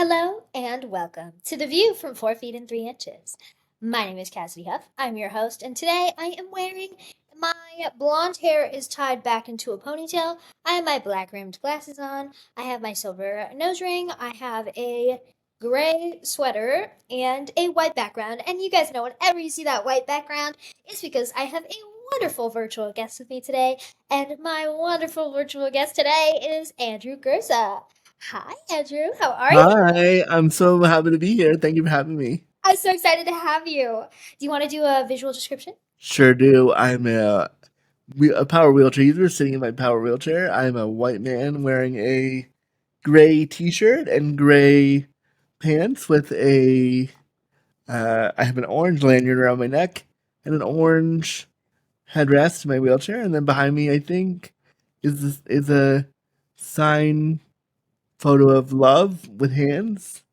Hello and welcome to The View from 4 Feet and 3 Inches. My name is Cassidy Huff. I'm your host, and today I am wearing my blonde hair is tied back into a ponytail. I have my black rimmed glasses on. I have my silver nose ring. I have a gray sweater and a white background. And you guys know whenever you see that white background, it's because I have a wonderful virtual guest with me today. And my wonderful virtual guest today is Andrew Gurza. Hi, Andrew. How are you? Hi, I'm so happy to be here. Thank you for having me. I'm so excited to have you. Do you want to do a visual description? Sure do. I'm a power wheelchair user sitting in my power wheelchair. I'm a white man wearing a gray t-shirt and gray pants with I have an orange lanyard around my neck and an orange headrest in my wheelchair. And then behind me, I think, is a sign photo of love with hands.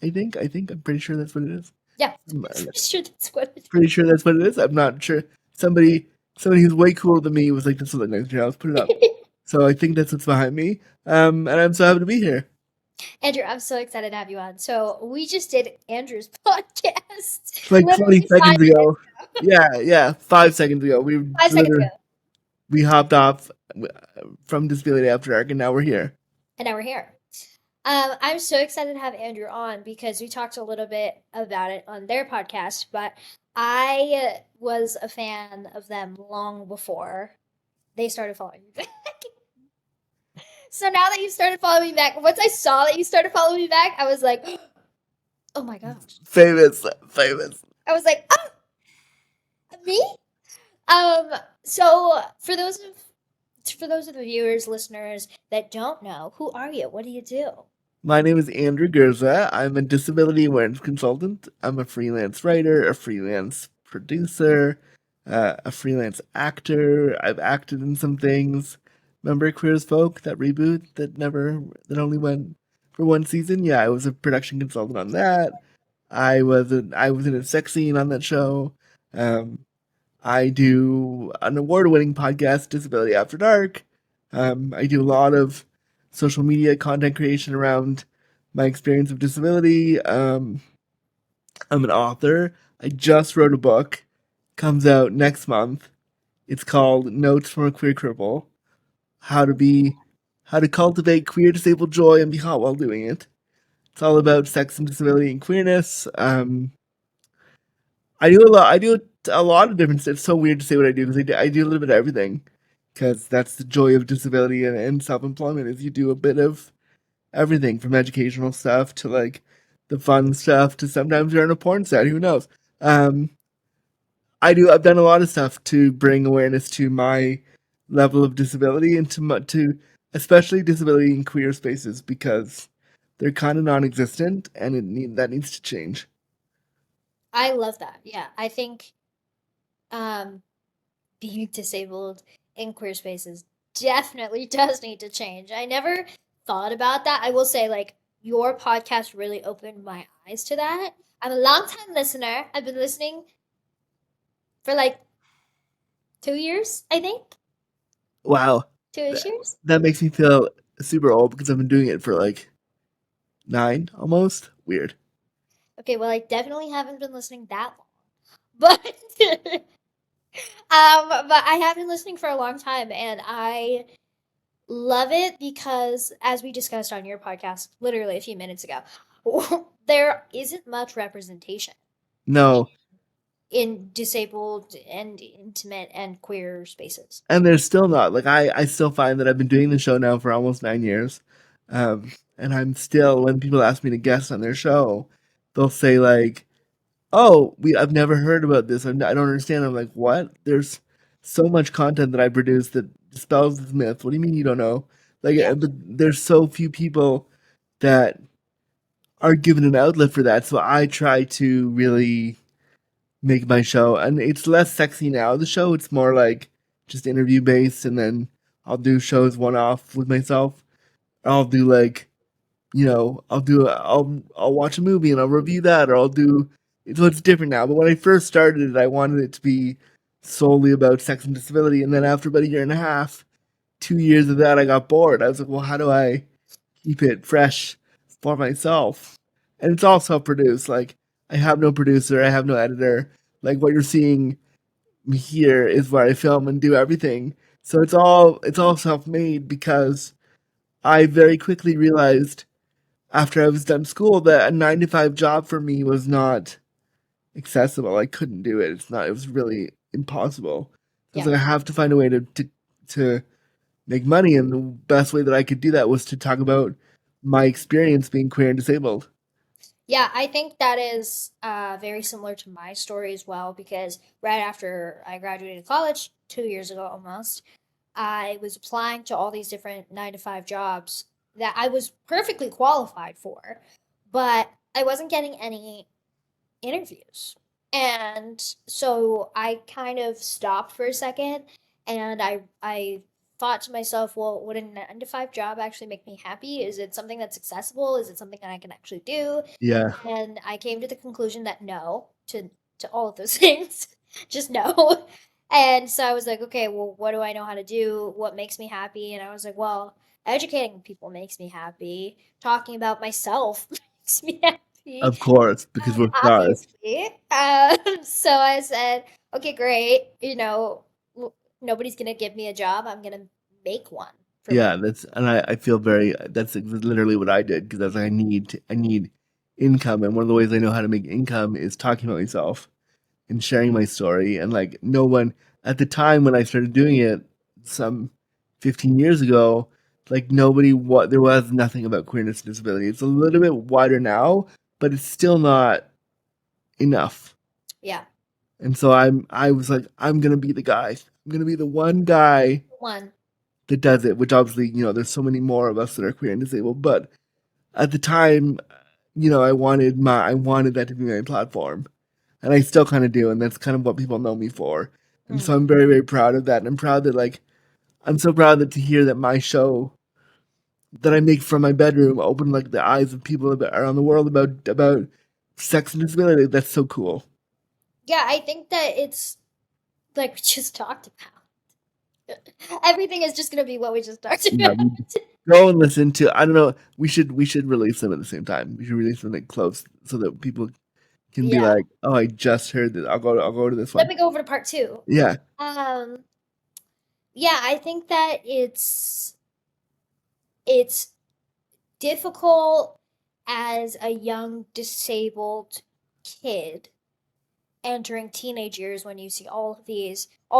I'm pretty sure that's what it is. Yeah, I'm pretty sure that's what it is. Pretty sure that's what it is. I'm not sure. Somebody who's way cooler than me was like, "This will look nice." Let's put it up. So I think that's what's behind me. And I'm so happy to be here. Andrew, I'm so excited to have you on. So we just did Andrew's podcast Like 20 literally seconds 5 minutes ago. ago. Yeah. 5 seconds ago, 5 seconds ago. we hopped off from Disability After Dark, and now we're here. And now we're here. I'm so excited to have Andrew on because we talked a little bit about it on their podcast, but I was a fan of them long before they started following me back. So now that you started following me back, once I saw that you started following me back, I was like, oh my gosh. Famous. I was like, oh, me? So for those of the viewers, listeners that don't know, who are you? What do you do? My name is Andrew Gurza. I'm a disability awareness consultant. I'm a freelance writer, a freelance producer, a freelance actor. I've acted in some things. Remember Queer as Folk, that reboot that only went for one season? Yeah, I was a production consultant on that. I was in a sex scene on that show. Um, I do an award-winning podcast, Disability After Dark. I do a lot of social media content creation around my experience of disability. I'm an author. I just wrote a book. Comes out next month. It's called Notes from a Queer Cripple: How to be, How to Cultivate Queer Disabled Joy and Be Hot While Doing It. It's all about sex and disability and queerness. I do a lot. I do a lot of different. It's so weird to say what I do because I do a little bit of everything. Because that's the joy of disability and self employment is you do a bit of everything from educational stuff to like the fun stuff to sometimes you're on a porn set. Who knows? Um, I've done a lot of stuff to bring awareness to my level of disability and to especially disability in queer spaces because they're kind of non-existent and that needs to change. I love that. Yeah, I think um, being disabled in queer spaces definitely does need to change. I never thought about that. I will say, like, your podcast really opened my eyes to that. I'm a long time listener. I've been listening for like 2 years, I think. Wow, Two-ish that, years. that makes me feel super old because I've been doing it for like 9 almost. Weird. Okay, well, I definitely haven't been listening that long, but but I have been listening for a long time, and I love it because, as we discussed on your podcast literally a few minutes ago, there isn't much representation No, in disabled and intimate and queer spaces. and there's still not like I still find that I've been doing the show now for almost 9 years, and I'm still when people ask me to guest on their show, they'll say like, "Oh, we I've never heard about this. I don't understand." I'm like, "What? There's so much content that I produce that dispels this myth. What do you mean you don't know? Like, Yeah. but there's so few people that are given an outlet for that. So I try to really make my show, and it's less sexy now. The show it's more like just interview based, and then I'll do shows one off with myself. I'll do like I'll watch a movie and I'll review that, or I'll do. So it's different now. But when I first started it, I wanted it to be solely about sex and disability, and then after about a year and a half, 2 years of that, I got bored. I was like, well, how do I keep it fresh? for myself. And it's all self-produced. Like, I have no producer, I have no editor. Like, what you're seeing here is where I film and do everything. So it's all self-made because I very quickly realized after I was done school that a 9 to 5 job for me was not accessible. I couldn't do it. It was really impossible. I was Yeah. like, I have to find a way to make money, and the best way that I could do that was to talk about my experience being queer and disabled. Yeah, I think that is very similar to my story as well because right after I graduated college 2 years ago almost, I was applying to all these different 9 to 5 jobs that I was perfectly qualified for, but I wasn't getting any interviews. And so I kind of stopped for a second and I thought to myself, well, would a 9 to 5 job actually make me happy? Is it something that's accessible? Is it something that I can actually do? Yeah, And I came to the conclusion that no to all of those things. Just no. And so I was like, okay, well, what do I know how to do? What makes me happy? And I was like, well, educating people makes me happy. Talking about myself makes me happy, of course, because we're stars. obviously. So I said, okay, great. Nobody's gonna give me a job. I'm gonna make one for my. Yeah, I feel very that's literally what I did because I was like, I need income, and one of the ways I know how to make income is talking about myself and sharing my story. And like, no one at the time when I started doing it, some 15 years ago, like nobody what there was nothing about queerness and disability. It's a little bit wider now, but it's still not enough. Yeah, And so I was like, I'm gonna be the guy. I'm gonna be the one guy one. that does it, which obviously, there's so many more of us that are queer and disabled. But at the time, I wanted that to be my platform. And I still kind of do, and that's kind of what people know me for. And so Mm. I'm very, very proud of that. And I'm proud that I'm so proud that to hear that my show that I make from my bedroom opened like the eyes of people around the world about sex and disability. That's so cool. Yeah, I think that it's like we just talked about. Everything is just gonna be what we just talked Yeah, about. go and listen to. I don't know. We should release them at the same time. We should release them like close so that people can be Yeah. like, "Oh, I just heard this. I'll go to this Let one." me go over to part two. Yeah, Um, yeah, I think that it's difficult as a young disabled kid entering teenage years when you see all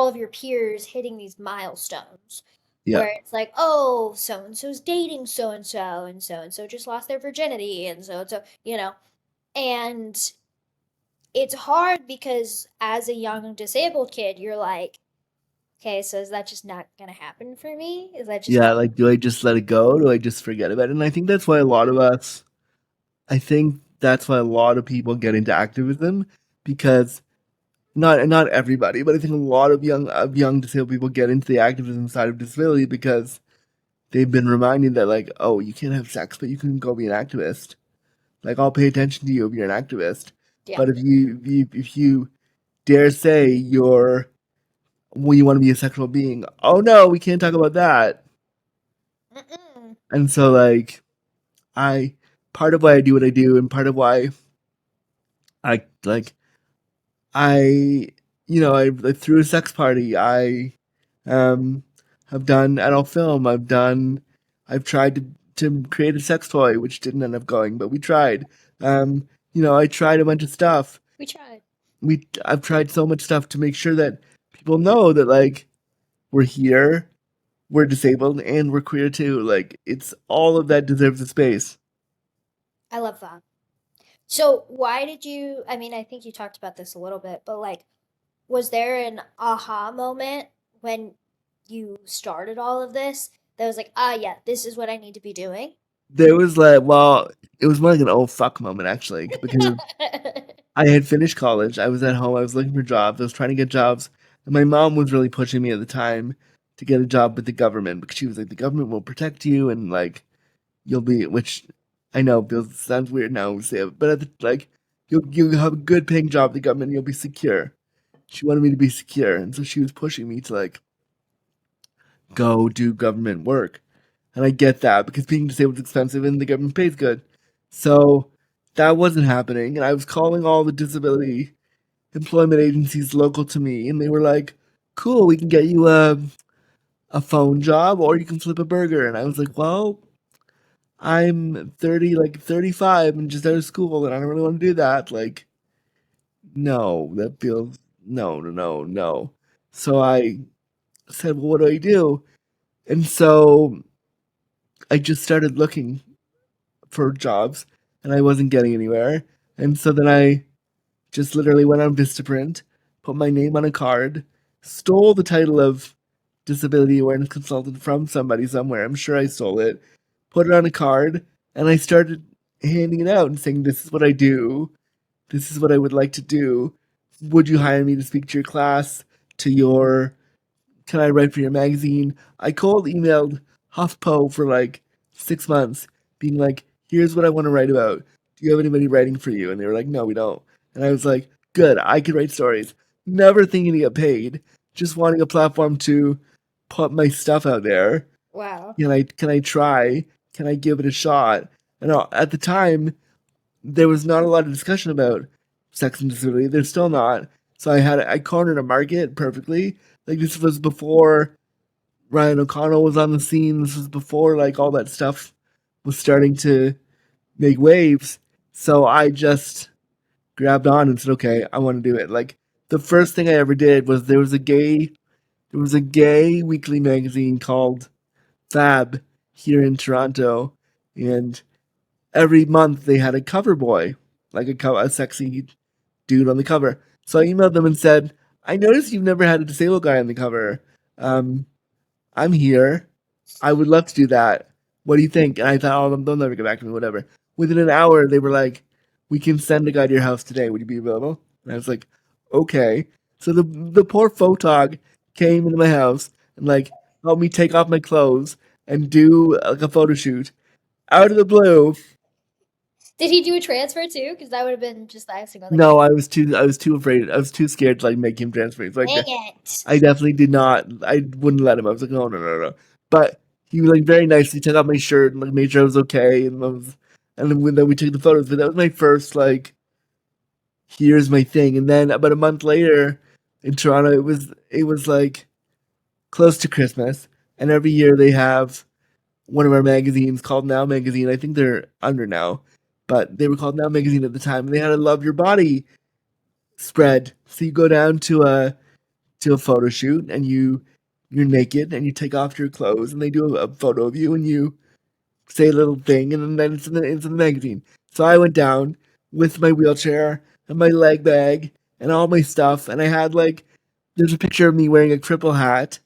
of your peers hitting these milestones yeah, where it's like, oh, so and so's dating so and so just lost their virginity, and so, and it's hard because as a young disabled kid, you're like, okay, so is that just not gonna happen for me? Is that just yeah. not? Like, do I just let it go? Do I just forget about it? And I think that's why a lot of us. I think that's why a lot of people get into activism because not everybody, but I think a lot of young disabled people get into the activism side of disability because they've been reminded that like, oh, you can't have sex, but you can go be an activist. Like, I'll pay attention to you if you're an activist. Yeah. But if you dare say you want to be a sexual being, oh no, we can't talk about that. Mm-mm. And so like I part of why I do what I do, and part of why I like I I threw a sex party. I um have done adult film. I've tried to create a sex toy, which didn't end up going, but we tried. I tried a bunch of stuff. We tried. I've tried so much stuff to make sure that people know that like we're here, we're disabled, and we're queer too. Like, it's all of that deserves a space. I love that. So why did you? I mean, I think you talked about this a little bit, but like, was there an aha moment when you started all of this that was like, ah, yeah, this is what I need to be doing? There was like, well, it was more like an oh fuck moment actually, because I had finished college. I was at home. I was looking for jobs. I was trying to get jobs. And my mom was really pushing me at the time to get a job with the government because she was like, the government will protect you and like you'll be, which I know sounds weird now we say it, but like you'll have a good paying job with the government. You'll be secure. She wanted me to be secure, and so she was pushing me to like go do government work. And I get that because being disabled is expensive and the government pays good. So that wasn't happening. And I was calling all the disability employment agencies local to me, and they were like, cool, we can get you a phone job or you can flip a burger. And I was like, well, I'm 30, like 35 and just out of school, and I don't really want to do that. Like, no, that feels, no, no, no, no. So I said, well, what do I do? And so I just started looking for jobs and I wasn't getting anywhere. And so then I just literally went on Vistaprint, put my name on a card, stole the title of disability awareness consultant from somebody somewhere. I'm sure I stole it, put it on a card, and I started handing it out and saying, this is what I do. This is what I would like to do. Would you hire me to speak to your class, to your, can I write for your magazine? I cold emailed HuffPo for like 6 months, being like, here's what I want to write about. Do you have anybody writing for you? And they were like, no, we don't. And I was like, good, I could write stories. Never thinking to get paid, just wanting a platform to put my stuff out there. Wow. Can I try? Can I give it a shot? And at the time, there was not a lot of discussion about sex and disability. There's still not. So I cornered a market perfectly. Like this was before Ryan O'Connell was on the scene. This was before like all that stuff was starting to make waves. So I just grabbed on and said, okay, I want to do it. Like the first thing I ever did was there was a gay weekly magazine called Fab here in Toronto, and every month they had a cover boy, like a sexy dude on the cover. So I emailed them and said, I noticed you've never had a disabled guy on the cover. Um, I'm here. I would love to do that. What do you think? And I thought, oh, they'll never get back to me, whatever. Within an hour, they were like, we can send a guy to your house today. Would you be available? And I was like, okay. So the poor photog came into my house and like helped me take off my clothes and do like a photo shoot out of the blue. Did he do a transfer too? Because that would have been just the icing on the No, cake. I was too afraid. I was too scared to like make him transfer. So Dang it. I definitely did not. I wouldn't let him. I was like, no, no, no, no. But he was like very nice. He took off my shirt and like made sure I was okay. And then we took the photos. But that was my first like, here's my thing. And then about a month later in Toronto, it was like close to Christmas, and every year they have one of our magazines called Now Magazine. I think they're under now, but they were called Now Magazine at the time, and they had a Love Your Body spread. So you go down to a photo shoot and you're naked and you take off your clothes and they do a photo of you and you say a little thing and then it's in the magazine. So I went down with my wheelchair and my leg bag and all my stuff, and I had like there's a picture of me wearing a cripple hat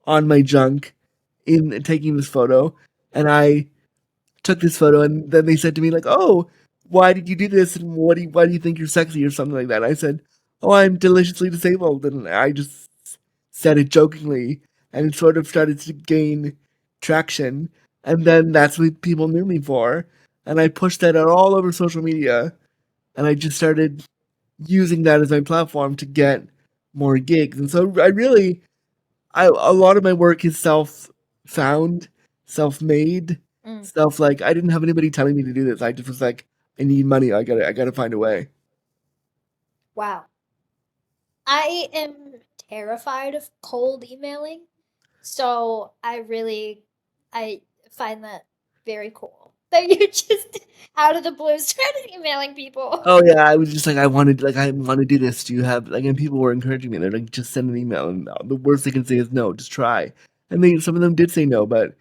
on my junk in taking this photo, and I took this photo, and then they said to me like, "Oh, why did you do this? And why do you think you're sexy or something like that?" I said, "Oh, I'm deliciously disabled," and I just said it jokingly, and it sort of started to gain traction, and then that's what people knew me for, and I pushed that out all over social media, and I just started using that as my platform to get more gigs, and so I really a lot of my work is self found, self made, Mm. stuff like I didn't have anybody telling me to do this. I just was like, I need money. I gotta find a way. Wow. I am terrified of cold emailing. So I find that very cool that you just out of the blue started emailing people. Oh yeah, I was just like I want to do this. Do you have like and people were encouraging me. They're like just send an email and the worst they can say is no, just try. And they some of them did say no, but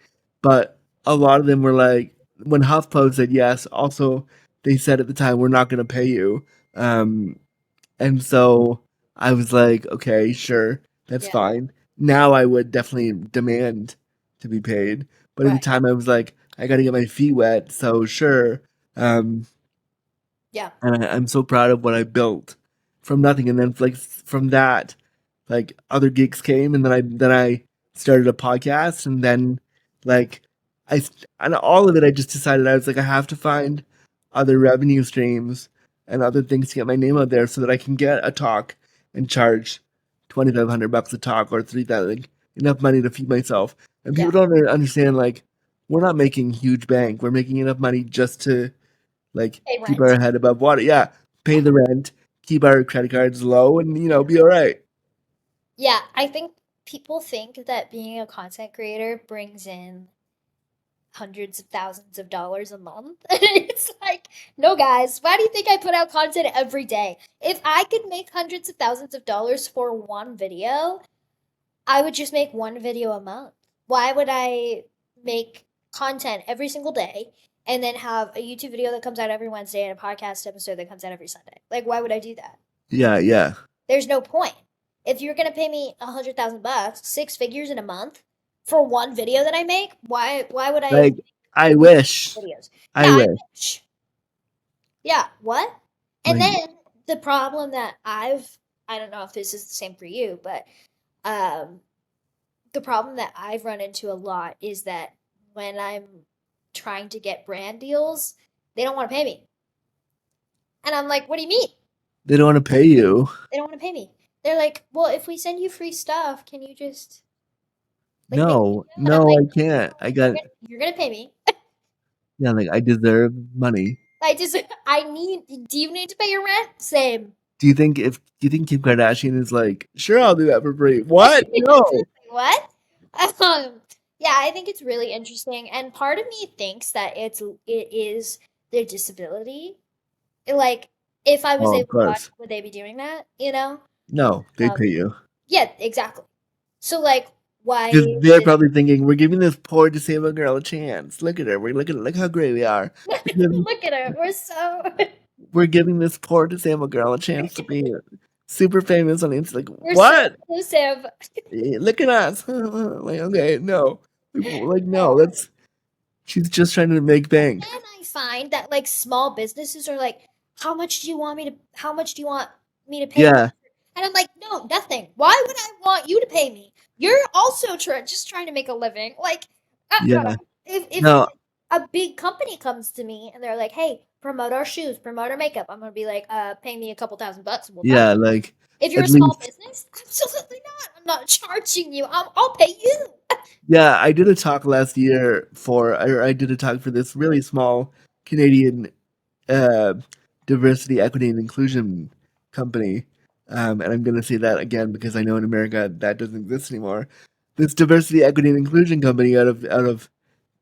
a lot of them were like when HuffPo said yes, also they said at the time we're not gonna pay you. Um And so I was like, okay, sure, that's Yeah, fine. Now I would definitely demand to be paid. But at the right. time I was like, I gotta get my feet wet, so sure. Um, Yeah, and I'm so proud of what I built from nothing. And then like from that, like other gigs came, and then I started a podcast, and then like I and all of it, I just decided I was like I have to find other revenue streams and other things to get my name out there so that I can get a talk and charge $2,500 a talk or 3,000 like, enough money to feed myself. And people yeah, don't understand like we're not making huge bank. We're making enough money just to like Pay keep rent. our head above water. Yeah, pay the rent, keep our credit cards low, and be all right. Yeah, I think people think that being a content creator brings in hundreds of thousands of dollars a month. And it's like, no, guys, why do you think I put out content every day? If I could make hundreds of thousands of dollars for one video, I would just make one video a month. Why would I make content every single day and then have a YouTube video that comes out every Wednesday and a podcast episode that comes out every Sunday? Like, why would I do that? Yeah, yeah. There's no point. If you're gonna pay me $100,000, 6 figures in a month for one video that I make, why would I Like I make wish, videos? I Yeah, I wish. wish. Yeah, what? And Like then the problem that I don't know if this is the same for you, but um the problem that I've run into a lot is that when I'm trying to get brand deals, they don't want to pay me. And I'm like, what do you mean? they don't want to pay you. They don't want to pay me. They're like, well, if we send you free stuff, can you just like make a No, video? And I'm no, like, I can't. I got you're gonna pay me. yeah. Like I deserve money. I need. Do you need to pay your rent? Same. Do you think Kim Kardashian is like, sure, I'll do that for free? What? No. What? Um, yeah, I think it's really interesting, and part of me thinks that it is their disability. Like, if I was Oh, of able bodied, course. would they be doing that? You know? No, they Um, pay you. yeah, exactly. So, like, Because why they're would probably thinking, we're giving this poor disabled girl a chance. Look at her. Look how great we are. We're giving, look at her? We're so we're giving this poor disabled girl a chance to be super famous on Insta. Like, we're so what? inclusive. Look at us. Like, okay, no. Like, no, that's she's just trying to make bank. Then I find that like small businesses are like, how much do you want me to pay you? Yeah, And I'm like, no, nothing. Why would I want you to pay me? You're also just trying to make a living. Like, yeah. if No, a big company comes to me and they're like, hey, promote our shoes, promote our makeup, I'm gonna be like, pay me a couple $1,000 and we'll talk. yeah, like If you're at a small least business, absolutely not. I'm not charging you. I'll pay you. yeah, I did a talk last year or I did a talk for this really small Canadian uh, diversity, equity, and inclusion company. And I'm going to say that again because I know in America that doesn't exist anymore. This diversity, equity, and inclusion company out of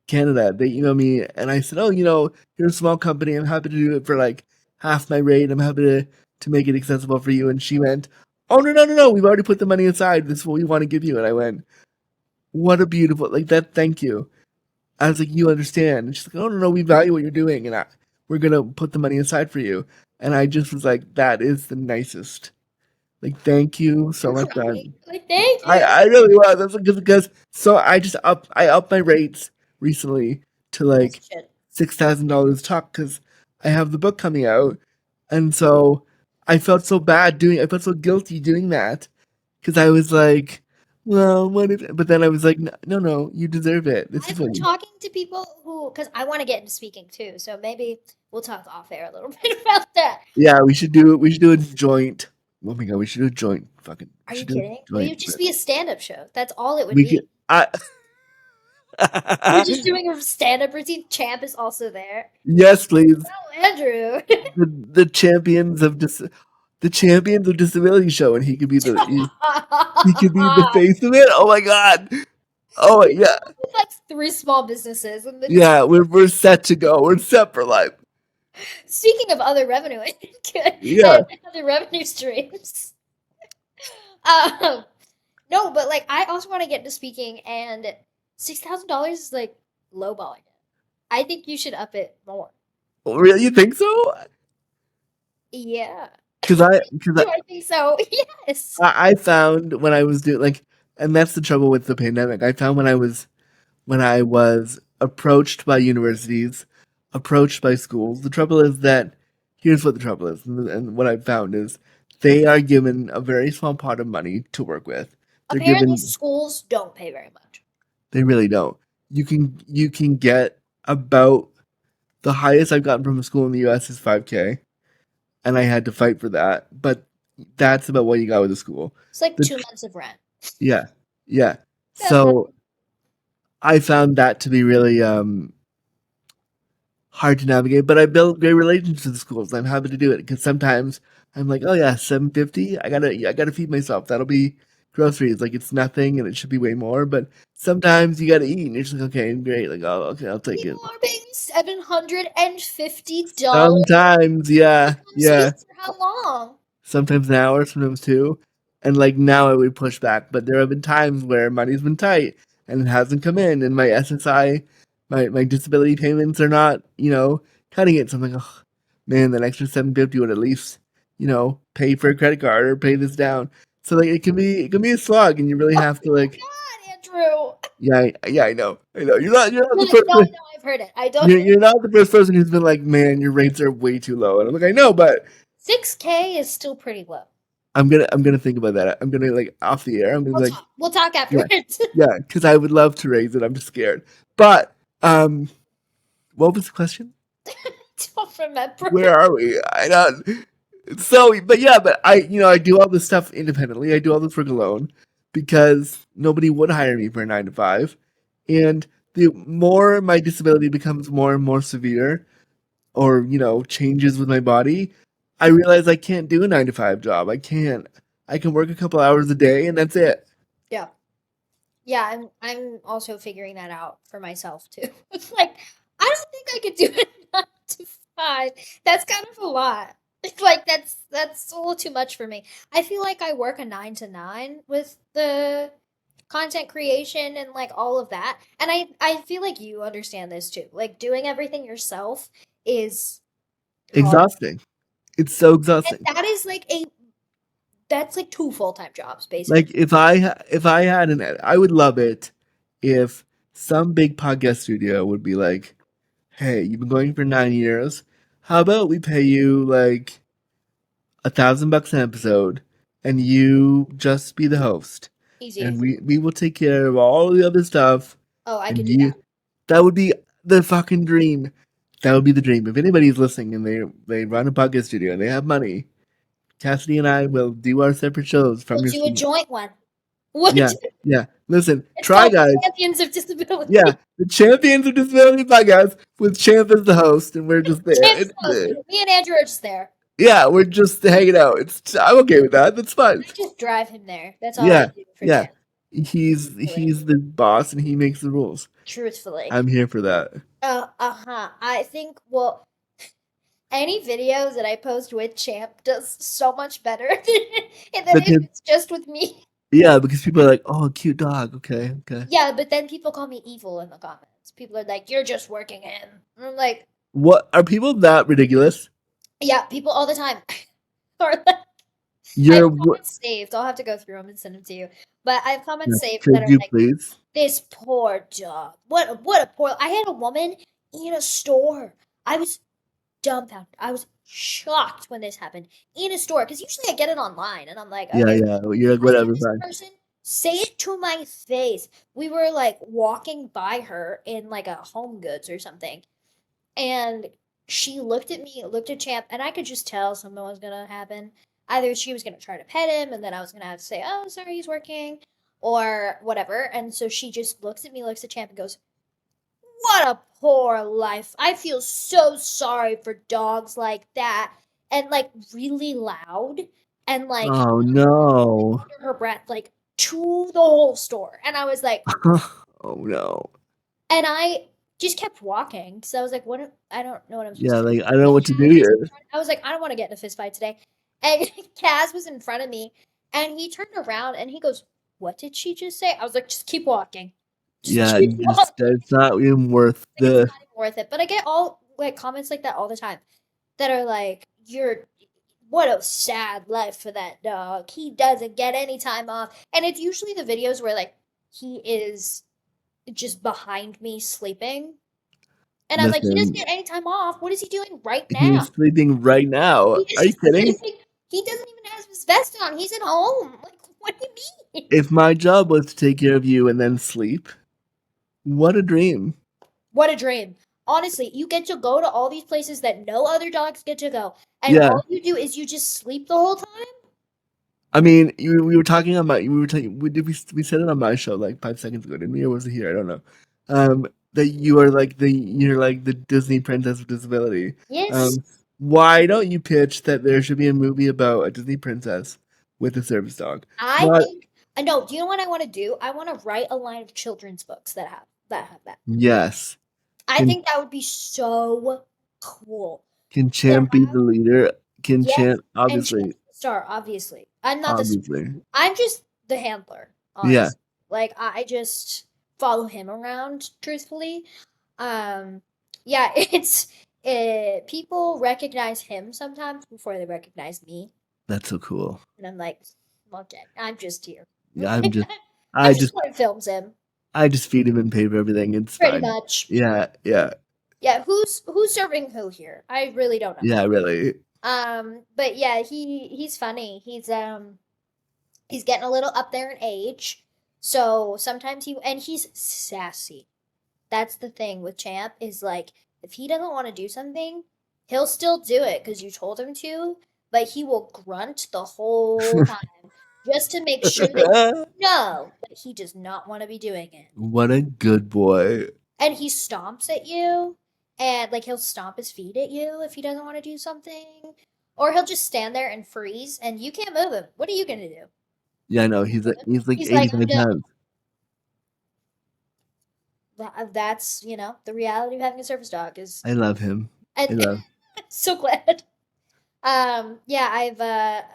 Canada, they emailed me and I said, "Oh, you're a small company. I'm happy to do it for like half my rate. I'm happy to make it accessible for you." And she went, "Oh no, no, no, no! We've already put the money aside. This is what we want to give you." And I went, "What a beautiful like that! Thank you." I was like, "You understand?" And she's like, "Oh no, no, we value what you're doing, and we're gonna put the money aside for you." And I just was like, "That is the nicest. Like, thank you so I'm much, crying. man." Like, thank you. I really was. That's because so I upped my rates recently to As like you should. $6,000 talk because I have the book coming out, and so I felt so guilty doing that because I was like, well, what if? But then I was like, no, no, no, you deserve it. This is I've what been you. talking to people who, because I want to get into speaking too, so maybe we'll talk off air a little bit about that. Yeah, we should do a joint. Oh my god, we should do a joint. Fucking, we Are you should do kidding? a It joint. would just be a stand-up show. That's all it would We be. could. I. We're just doing a stand-up routine. Champ is also there. Yes, please. Oh, Andrew. The champions of the champions of disability show, and he could be the face of it. Oh my god. Oh yeah, It's like three small businesses, and then yeah. We're set to go. We're set for life. speaking of other revenue Yeah. and other revenue streams, um, no, but like I also want to get into speaking, and $6,000 is like lowballing it. I think you should up it more. Really, you think so? Yeah. Because Do I think so? Yes. I found when I was doing like, and that's the trouble with the pandemic. I found when I was approached by universities, approached by schools. The trouble is that here's what the trouble is, and what I've found is they are given a very small pot of money to work with. They're Apparently, given schools don't pay very much. they really don't. You can get about the highest I've gotten from a school in the U.S. is 5K, and I had to fight for that. But that's about what you got with the school. It's like The 2 months of rent. Yeah, yeah. That's not. So I found that to be really hard to navigate. But I built great relationships with schools. I'm happy to do it because sometimes I'm like, oh yeah, $7.50. I gotta feed myself. That'll be groceries. Like it's nothing, and it should be way more. But sometimes you gotta eat, and you're just like, okay, great. Like, oh, okay, I'll take it. People are paying $750 Sometimes, to yeah, come see yeah. us for how long? Sometimes an hour, sometimes two. And like now I would push back, but there have been times where money's been tight and it hasn't come in, and my SSI, my disability payments are not, cutting it. So I'm like, oh man, that extra $7.50 would at least, pay for a credit card or pay this down. So like it can be a slog, and you really Oh have to like, my god, Andrew! yeah, yeah, I know, I know. You're not the Like, first no, person. I've heard it. I don't. You're not the first person who's been like, man, your rates are way too low. And I'm like, I know, but 6K is still pretty low. I'm gonna think about that. I'm gonna like off the air. I'm gonna be like, We'll talk yeah, afterwards. yeah, because I would love to raise it. I'm just scared. But what was the question? Don't remember. Where are we? I don't. So, but yeah, but I do all this stuff independently. I do all this work alone because nobody would hire me for a 9 to 5, and the more my disability becomes more and more severe, or changes with my body, I realize I can't do a 9 to 5 job. I can't. I can work a couple hours a day, and that's it. Yeah. Yeah, I'm also figuring that out for myself too. It's like I don't think I could do a 9 to 5. That's kind of a lot. It's like that's a little too much for me. I feel like I work a 9 to 9 with the content creation and like all of that. And I feel like you understand this too. Like doing everything yourself is hard. Exhausting. It's so And exhausting. that is like that's like two full-time jobs basically. Like if I had I would love it if some big podcast studio would be like, "Hey, you've been going for 9 years. How about we pay you like $1,000 an episode, and you just be the host, and Easy. we will take care of all the other stuff, Oh, I could and do that. that would be the fucking dream. That would be the dream. If anybody's listening and they run a podcast studio and they have money, Cassidy and I will do our separate shows from We'll your do a studio. joint one. What? Yeah, yeah. Listen, It's try called the guys. Champions of Disability. Yeah, the Champions of Disability podcast with Champ as the host, and we're just there. Champs host. Me and Andrew are just there. Yeah, we're just hanging out. I'm okay with that. That's fine. I just drive him there. That's all I Yeah, do for yeah. Champ. He's the boss, and he makes the rules. Truthfully. I'm here for that. Uh-huh. I think, well, any videos that I post with Champ does so much better than if Because it's just with me. yeah, because people are like, "Oh, cute dog." Okay, okay. Yeah, but then people call me evil in the comments. People are like, "You're just working him." And I'm like, What are people that ridiculous? yeah, people all the time are like, I You're have what? comments saved. I'll have to go through them and send them to you. But I have comments saved that Could are you like, please? this poor dog. What a poor. I had a woman in a store. I was dumbfounded. I was shocked when this happened in a store because usually I get it online and I'm like, Yeah, okay. yeah. You're like I had whatever, this fine. person say it to my face. We were like walking by her in like a Home Goods or something, and she looked at me, looked at Champ, and I could just tell something was gonna happen. Either she was gonna try to pet him, and then I was gonna have to say, "Oh, sorry, he's working," or whatever. And so she just looks at me, looks at Champ, and goes, "What a poor life! I feel so sorry for dogs like that," and like really loud, and like Oh no. under her breath, like to the whole store. And I was like, Oh no. and I just kept walking because I was like, what? I don't know what I'm supposed Yeah, to do. like I don't know And what to do Kaz was here. in front. I was like, I don't want to get in a fist fight today. And Kaz was in front of me, and he turned around and he goes, "What did she just say?" I was like, "Just keep walking. Just Yeah, keep just walking." it's not even worth Like, it's the. not even worth it. But I get all like comments like that all the time that are like, "You're what a sad life for that dog. He doesn't get any time off." And it's usually the videos where like he is just behind me sleeping. And I'm like, he doesn't Listen, get any time off. What is he doing right he's now? sleeping right now. He Are you is kidding? sleeping. He doesn't even have his vest on. He's at home. Like, what do you mean? If my job was to take care of you and then sleep, what a dream. What a dream. Honestly, you get to go to all these places that no other dogs get to go. And Yeah, all you do is you just sleep the whole time? I mean, we were talking about we were talking we said it on my show like 5 seconds ago, didn't we? Or was it here? I don't know. that you're like the Disney princess with disability. Yes, Why don't you pitch that there should be a movie about a Disney princess with a service dog? I Not think I know. Do you know what I want to do? I want to write a line of children's books that have that. yes. I Can think that would be so cool can to Champ be have. the leader? Can Yes, Champ and obviously Chance the star. Obviously, I'm not the. obviously. I'm just the handler. Yeah, Honestly, like I just follow him around. Truthfully, um, yeah, people recognize him sometimes before they recognize me, that's so cool. and I'm like, okay, I'm just here. Yeah, I'm just I'm I just just what films him, I just feed him and pay for everything. It's pretty fine. much. Yeah, yeah, Yeah, who's serving who here? I really don't know. yeah, really. But yeah, he's funny. He's getting a little up there in age. So sometimes he's sassy. That's the thing with Champ is like if he doesn't want to do something, he'll still do it because you told him to, but he will grunt the whole time just to make sure that you know that he does not want to be doing it. What a good boy. And he stomps at you, and like he'll stomp his feet at you if he doesn't want to do something. Or he'll just stand there and freeze and you can't move him. What are you gonna do? Yeah, I know. He's like He's like, I'm 85 done. pounds. That's the reality of having a service dog is I love him. and I love. so glad. Yeah,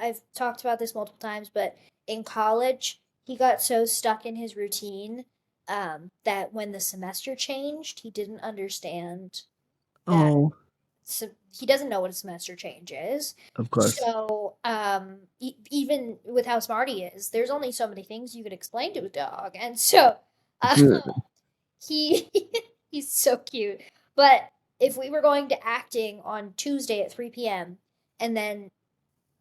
I've talked about this multiple times, but in college, he got so stuck in his routine that when the semester changed, he didn't understand that Oh, he doesn't know what a semester change is. of course. So, even with how smart he is, there's only so many things you could explain to a dog, and so uh, he he's so cute. But if we were going to acting on Tuesday at 3 p.m. and then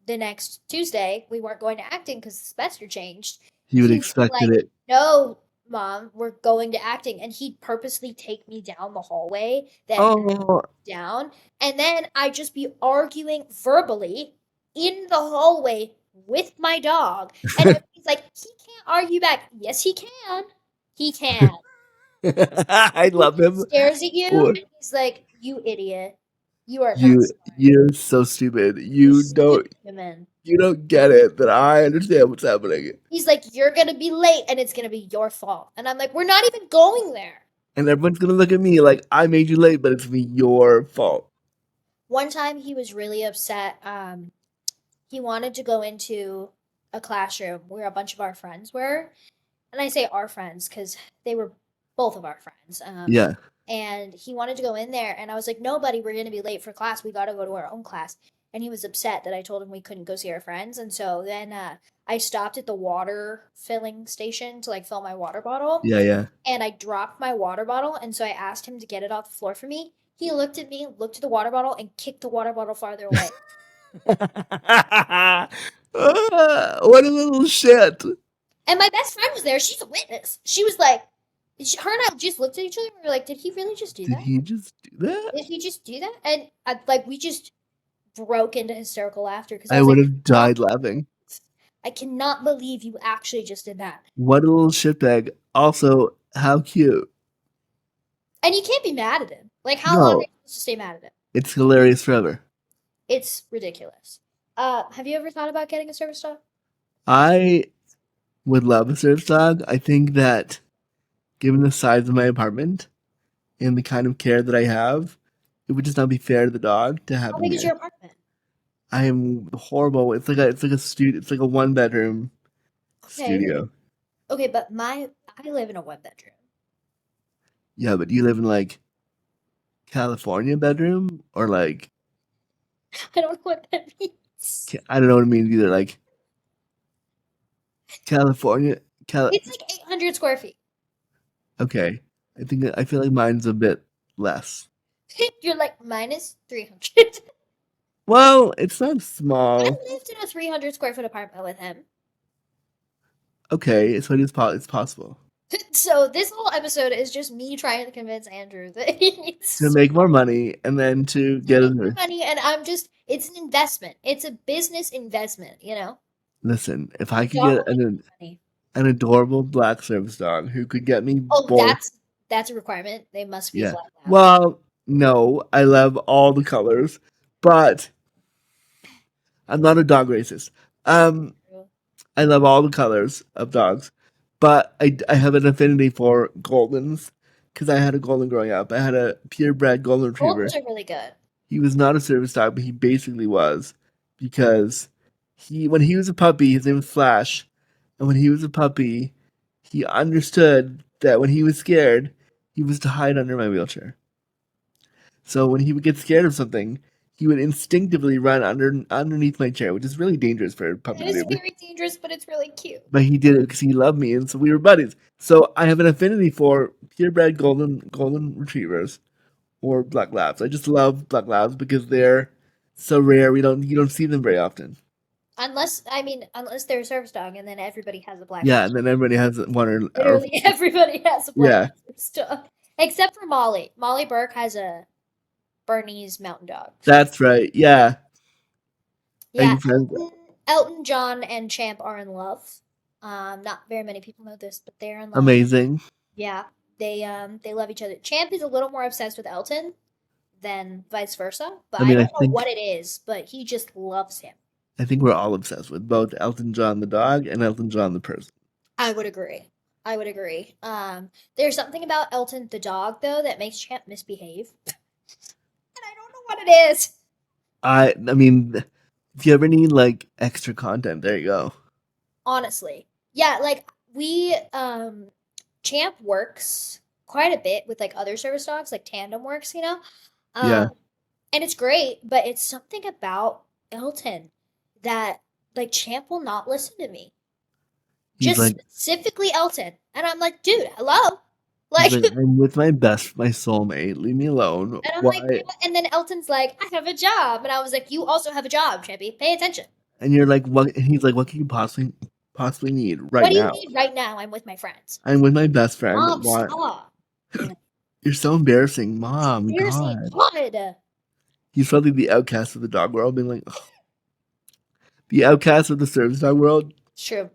the next Tuesday we weren't going to acting because the semester changed, He would he would be expected like, it. "No, mom, we're going to acting," and he'd purposely take me down the hallway that Oh, down, and then I'd just be arguing verbally in the hallway with my dog, and everybody's like, "He can't argue back." Yes, he can. He can. I He love him. stares at you For and he's like, "You idiot. You are not you, smart. you're so stupid. You You stupid don't, human." you don't get it. That I understand what's happening. He's like, "You're gonna be late and it's gonna be your fault." And I'm like, "We're not even going there." And everyone's gonna look at me like I made you late, but it's me your fault. One time he was really upset. He wanted to go into a classroom where a bunch of our friends were. And I say our friends because they were both of our friends. Yeah, And he wanted to go in there, and I was like, "No, buddy, we're gonna be late for class. We gotta go to our own class." And he was upset that I told him we couldn't go see our friends, and so then I stopped at the water filling station to like fill my water bottle, yeah, yeah. and I dropped my water bottle, and so I asked him to get it off the floor for me. He looked at me, looked at the water bottle, and kicked the water bottle farther away. What a little shit. And my best friend was there. She's a witness. She was like, her and I just looked at each other and we were like, "Did he really just do Did that? he just do that? Did he just do that?" And we just broke into hysterical laughter because I I was would like, have died laughing. I cannot believe you actually just did that. What a little shitbag. Also, how cute. And you can't be mad at him. Like, how long are No, you supposed to stay mad at him? it's hilarious forever. It's ridiculous. Have you ever thought about getting a service dog? I would love a service dog. I think that given the size of my apartment and the kind of care that I have, it would just not be fair to the dog to have How him big is here. your apartment? I am horrible. It's like a studio. It's like a one bedroom Okay. studio. Okay, but I live in a 1 bedroom. Yeah, but you live in like California bedroom or like I don't know what that means. I don't know what it means either. Like California, It's like 800 square feet. Okay, I feel like mine's a bit less. You're like minus 300. Well, it's not I small. lived in a 300 square foot apartment with him. Okay, so it's possible So this whole episode is just me trying to convince Andrew that he to needs make more money and then to to get make more a money, and it's an investment. It's a business investment, you know? listen. If I could Dog get will make money. an adorable black service dog who could get me Oh, both, That's a requirement. They must be a Yeah. black lab. Well, no, I love all the colors, but I'm not a dog racist. Um, I love all the colors of dogs, but I have an affinity for Goldens because I had a Golden growing up. I had a purebred Golden Retriever. Goldens are really good. He was not a service dog, but he basically was because when he was a puppy, his name was Flash, and when he was a puppy, he understood that when he was scared, he was to hide under my wheelchair. So when he would get scared of something, he would instinctively run underneath my chair, which is really dangerous for a puppy It to is do. very dangerous, but it's really cute. But he did it because he loved me, and so we were buddies. So I have an affinity for purebred golden retrievers or black labs. I just love black labs because they're so rare. You don't see them very often. Unless they're a service dog, and then everybody has a black lab. Yeah, and then everybody has one or Literally everybody has a black yeah, service dog, except for Molly. Molly Burke has a Bernese Mountain Dog. that's right. Yeah, Yeah, and friends, Elton John and Champ are in love. Not very many people know this, but they're in love. amazing. Yeah, they love each other. Champ is a little more obsessed with Elton than vice versa, but I I mean, don't know what it is, but he just loves him. I think we're all obsessed with both Elton John the dog and Elton John the person. I would agree. I would agree. There's something about Elton the dog though that makes Champ misbehave, and I don't know what it is. I mean, if you ever need like extra content, there you go. Honestly, yeah, like we Champ works quite a bit with like other service dogs, like Tandem works, you know. Yeah, Um, and it's great, but it's something about Elton that like Champ will not listen to me. he's Just like specifically Elton, and I'm like, dude, hello, he's like. like I'm with my soulmate. Leave me alone. And I'm like, Why? "What?" And then Elton's like, I have a job. And I was like, you also have a job, Champy. Pay attention. And you're like, what? And he's like, what can you possibly need right What do you now? need right now? I'm with my friends. I'm with my best friend. Mom, What? stop. Yeah. You're so embarrassing, Mom. Seriously, God. God. He's probably the outcast of the dog world, being like, "Ugh." The outcast of the service dog world. It's true.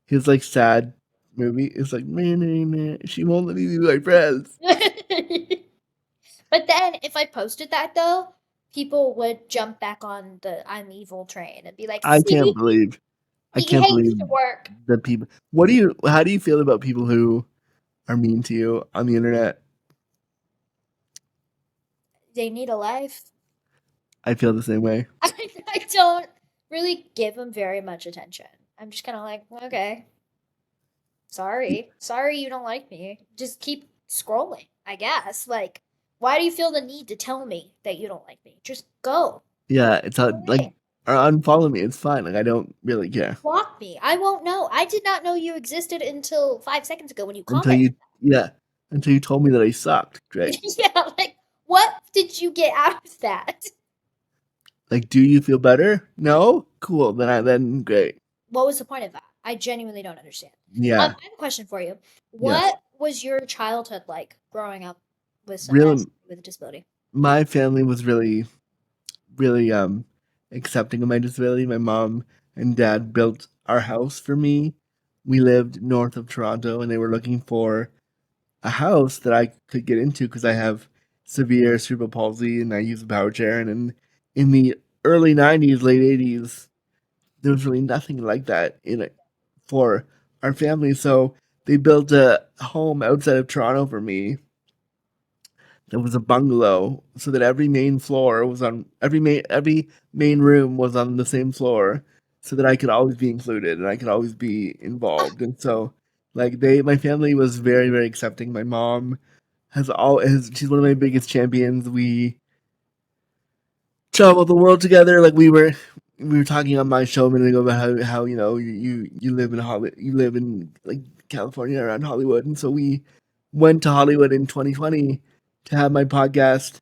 His like sad movie is like, man, she won't let me be my friends. But then if I posted that though, people would jump back on the I'm evil train and be like, I see, can't believe, I he can't hates believe to work. that people. How do you feel about people who are mean to you on the internet? They need a life. I feel the same way. I don't really give them very much attention. I'm just kind of like, okay, sorry you don't like me. Just keep scrolling, I guess. Like, why do you feel the need to tell me that you don't like me? Just go. Yeah, it's like Away. or unfollow me. It's fine. Like I don't really care Block me. I won't know. I did not know you existed until 5 seconds ago when you until commented. yeah until you told me that I sucked. Great. Yeah, like, what did you get out of that? Like, do you feel better? No? Cool. Then great. What was the point of that? I genuinely don't understand. I Yeah. have a question for you. Yes. What was your childhood like growing up with Really, with a disability? my family was really accepting of my disability. My mom and dad built our house for me. We lived north of Toronto and they were looking for a house that I could get into because I have severe cerebral palsy and I use a power chair. And in the early 90s, late 80s, there was really nothing like that in it for our family. So they built a home outside of Toronto for me. There was a bungalow, so that every main floor was on every main room was on the same floor, so that I could always be included and I could always be involved. And so, like my family was very accepting. My mom she's one of my biggest champions. We travel the world together. Like we were talking on my show a minute ago about how you know you live in you live in like California around Hollywood, and so we went to Hollywood in 2020 to have my podcast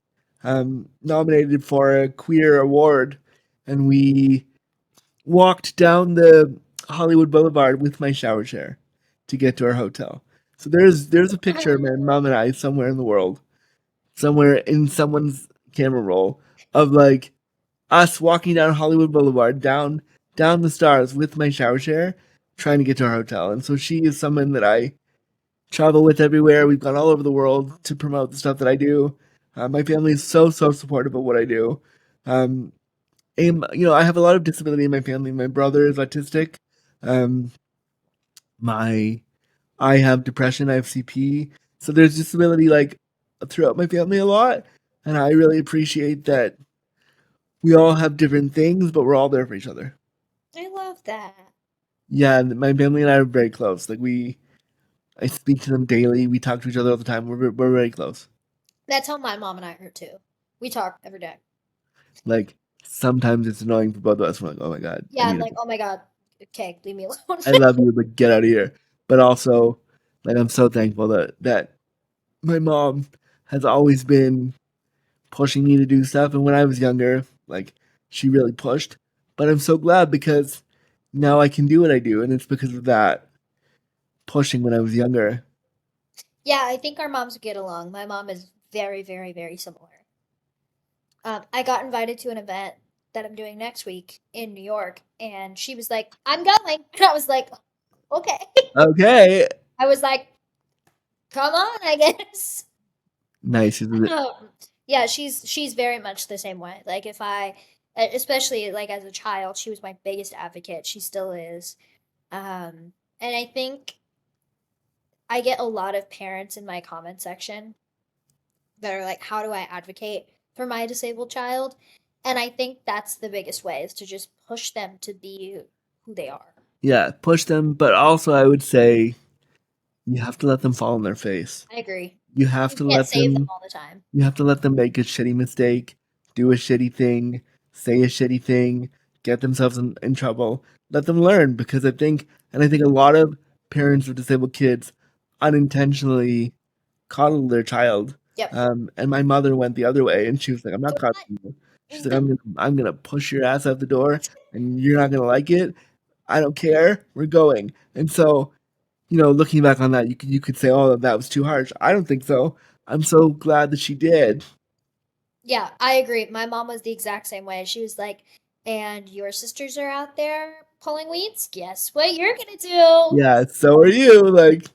nominated for a queer award, and we walked down the Hollywood Boulevard with my shower chair to get to our hotel. So there's a picture of my mom and I somewhere in the world, somewhere in someone's camera roll of like us walking down Hollywood Boulevard, down the stars with my shower chair, trying to get to our hotel. And so she is someone that I travel with everywhere. We've gone all over the world to promote the stuff that I do. My family is so supportive of what I do. Um, and I have a lot of disability in my family. My brother is autistic. Um, my I have depression. I have CP. So there's disability like throughout my family a lot, and I really appreciate that we all have different things, but we're all there for each other. I love that. Yeah, and my family and I are very close. I speak to them daily. We talk to each other all the time. We're very close. That's how my mom and I are too. We talk every day. Like sometimes it's annoying for both of us. We're like, oh my god, Yeah, I'm like, oh my God, okay, leave me alone. I love you, but get out of here. But also, like I'm so thankful that my mom has always been pushing me to do stuff. And when I was younger, like she really pushed. But I'm so glad because now I can do what I do, and it's because of that pushing when I was younger. Yeah, I think our moms get along. My mom is very, very, very similar. I got invited to an event that I'm doing next week in New York, and she was like, "I'm going," and I was like, "Okay." Okay, I was like, "Come on, I guess." nice. Yeah, she's very much the same way. Like if especially like as a child, she was my biggest advocate. She still is. And I think I get a lot of parents in my comment section that are like, how do I advocate for my disabled child? And I think that's the biggest way is to just push them to be who they are. Yeah, push them, but also I would say you have to let them fall on their face. I agree. You have You to can't let save them them all the time. You have to let them make a shitty mistake, do a shitty thing, say a shitty thing, get themselves in trouble. Let them learn because I think a lot of parents of disabled kids unintentionally coddle their child. Yep. And my mother went the other way, and she was like, "I'm not Do coddling you." She's like, not. I'm gonna push your ass out the door, and you're not gonna like it. I don't care. We're going." And so, looking back on that, you could say, "Oh, that was too harsh." I don't think so. I'm so glad that she did. Yeah, I agree. My mom was the exact same way. She was like, and your sisters are out there pulling weeds? Guess what you're gonna do? Yeah, so are you. Like,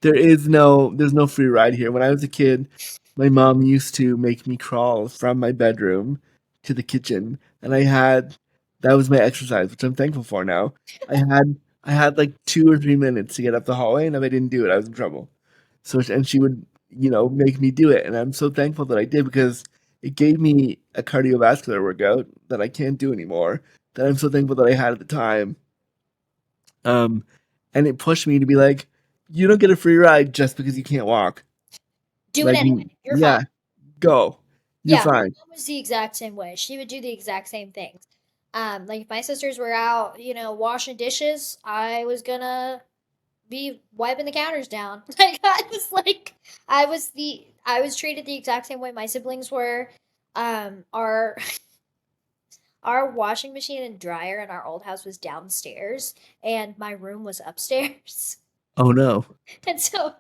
there's no free ride here. When I was a kid, my mom used to make me crawl from my bedroom to the kitchen, and that was my exercise, which I'm thankful for now. I had like 2 or 3 minutes to get up the hallway, and if I didn't do it, I was in trouble. And she would, make me do it, and I'm so thankful that I did because it gave me a cardiovascular workout that I can't do anymore. That I'm so thankful that I had at the time. Um, and it pushed me to be like, you don't get a free ride just because you can't walk. Do it Like, anyway. You're fine. yeah, go. You're Yeah, my fine. mom was the exact same way. She would do the exact same things. Like if my sisters were out, washing dishes, I was gonna be wiping the counters down. I was treated the exact same way my siblings were. Our our washing machine and dryer in our old house was downstairs, and my room was upstairs. Oh no. And so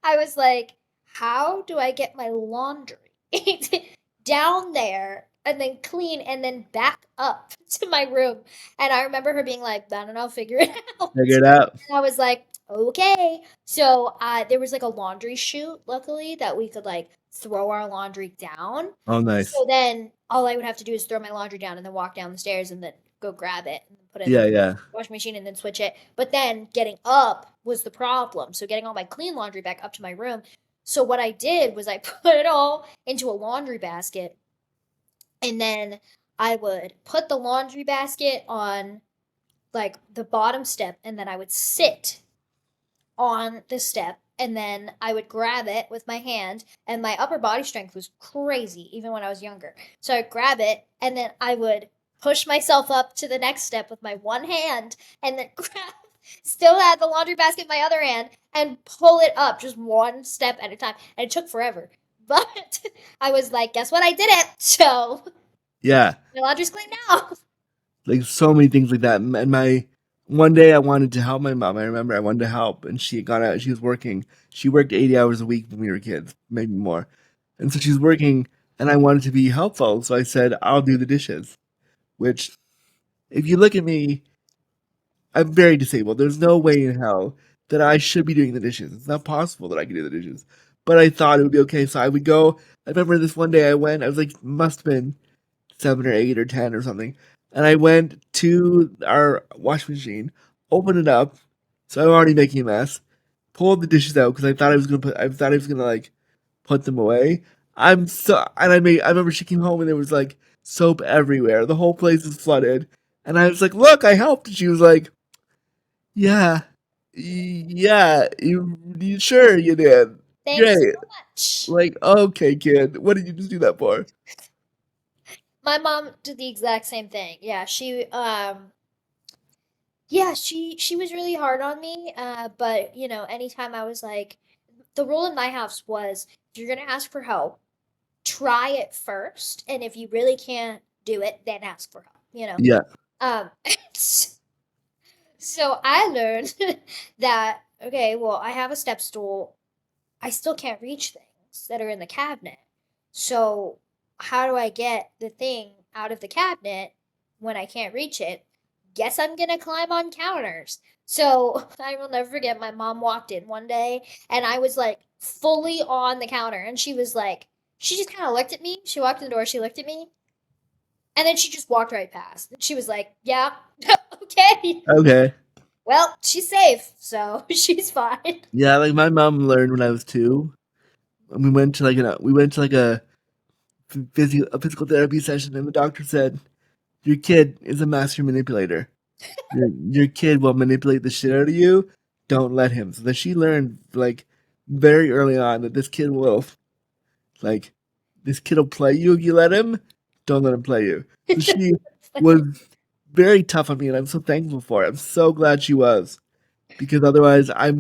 I was like, how do I get my laundry down there and then clean and then back up to my room? And I remember her being like, I don't know, figure it Figure out. it out. And I was like, okay. So there was like a laundry chute, luckily, that we could like throw our laundry down. Oh, nice. So then all I would have to do is throw my laundry down and then walk down the stairs and then go grab it and put it in the Yeah, yeah. washing machine and then switch it. But then getting up was the problem. So getting all my clean laundry back up to my room. So what I did was I put it all into a laundry basket and then I would put the laundry basket on like the bottom step and then I would sit on the step and then I would grab it with my hand and my upper body strength was crazy even when I was younger. So I'd grab it and then I would push myself up to the next step with my one hand and then grab still had the laundry basket in my other hand and pull it up just one step at a time. And it took forever. But I was like, guess what? I did it. So Yeah. my laundry's clean now. Like so many things like that. And my one day I wanted to help my mom. I remember I wanted to help, and she had gone out. She was working. She worked 80 hours a week when we were kids, maybe more. And so she was working, and I wanted to be helpful. So I said, "I'll do the dishes." Which, if you look at me, I'm very disabled. There's no way in hell that I should be doing the dishes. It's not possible that I can do the dishes. But I thought it would be okay, so I would go. I remember this one day I went, I was like, must have been 7 or 8 or 10 or something. And I went to our washing machine, opened it up, so I'm already making a mess, pulled the dishes out because I thought I was gonna like put them away. I remember she came home and there was like soap everywhere. The whole place is flooded. And I was like, look, I helped. And she was like, yeah, yeah, you sure you did. Thank you so Great. much. Like, okay, kid, what did you just do that for? My mom did the exact same thing. Yeah, she was really hard on me. But anytime I was like, the rule in my house was if you're gonna ask for help, try it first, and if you really can't do it, then ask for help. Yeah, Um, so I learned that okay, well, I have a step stool. I still can't reach things that are in the cabinet. So how do I get the thing out of the cabinet when I can't reach it? Guess I'm gonna climb on counters. So I will never forget my mom walked in one day and I was like fully on the counter and she was like, she just kind of looked at me. She walked in the door, she looked at me, and then she just walked right past. And she was like, yeah, okay. okay. Well, she's safe, so she's fine. Yeah, like my mom learned when I was 2. And we went to like a physical therapy session, and the doctor said, "Your kid is a master manipulator. Your kid will manipulate the shit out of you. Don't let him." So that she learned like very early on that like this kid will play you if you let him. Don't let him play you. So she was very tough on me, and I'm so thankful for it. I'm so glad she was because otherwise, I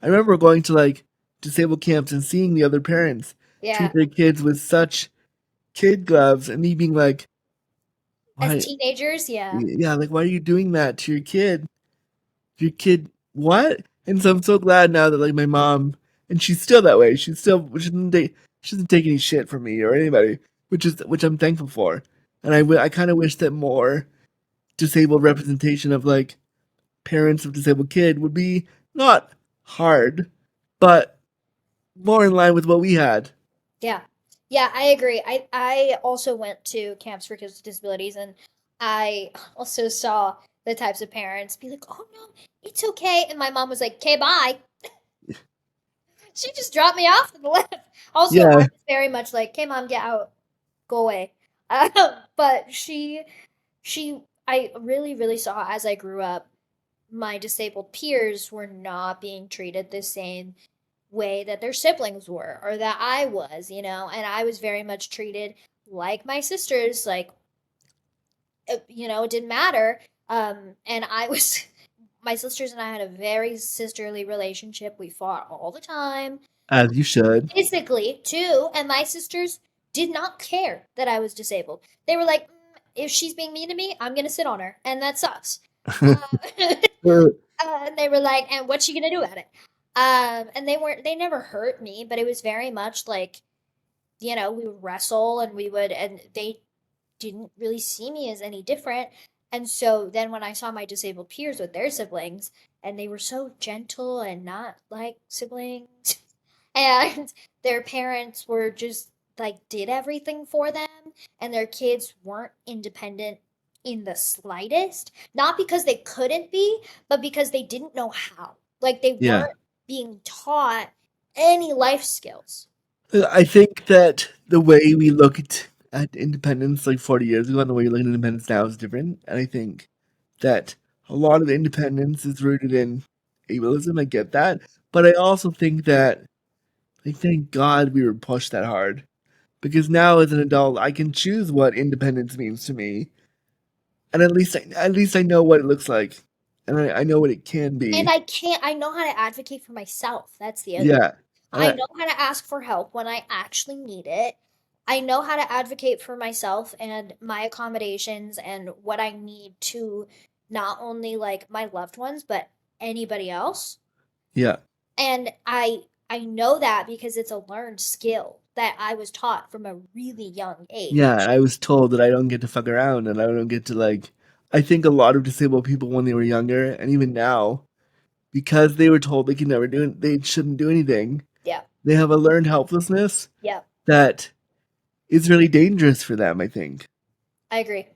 remember going to like disabled camps and seeing the other parents treat Yeah, their kids with such kid gloves, and me being like, as why? teenagers, yeah. Yeah, like why are you doing that to your kid? Your kid, what? And so I'm so glad now that like my mom, and she's still that way. She doesn't take any shit from me or anybody, which I'm thankful for. And I kind of wish that more disabled representation of like parents of disabled kid would be not hard, but more in line with what we had. Yeah. Yeah, I agree. I also went to camps for kids with disabilities and I also saw the types of parents be like, "Oh no, it's okay." And my mom was like, "Okay, bye." She just dropped me off and left. Also, I Yeah, was very much like, "Okay, mom, get out. Go away." But I really, really saw as I grew up, my disabled peers were not being treated the same way that their siblings were or that I was, and I was very much treated like my sisters, like it didn't matter. And I was my sisters and I had a very sisterly relationship. We fought all the time, as you should. physically too, and my sisters did not care that I was disabled. They were like, if she's being mean to me, I'm gonna sit on her, and that sucks. Uh, and they were like, and what's she gonna do about it? And they never hurt me, but it was very much like, we would wrestle and and they didn't really see me as any different. And so then when I saw my disabled peers with their siblings, and they were so gentle and not like siblings, and their parents were just like did everything for them, and their kids weren't independent in the slightest, not because they couldn't be, but because they didn't know how. Like they Yeah. weren't being taught any life skills. I think that the way we look at independence like 40 years ago and the way we look at independence now is different. And I think that a lot of independence is rooted in ableism. I get that. But I also think that, like, thank God we were pushed that hard. Because now as an adult, I can choose what independence means to me. And at least I know what it looks like. And I know what it can And be. I know how to advocate for myself. That's the other. Yeah. And I know how to ask for help when I actually need it. I know how to advocate for myself and my accommodations and what I need to not only like my loved ones, but anybody else. yeah. And I know that because it's a learned skill that I was taught from a really young Yeah, age. I was told that I don't get to fuck around and I don't get to like. I think a lot of disabled people when they were younger, and even now, because they were told they could never do it, they shouldn't do anything. Yeah. They have a learned helplessness Yeah. that is really dangerous for them, I think. I agree.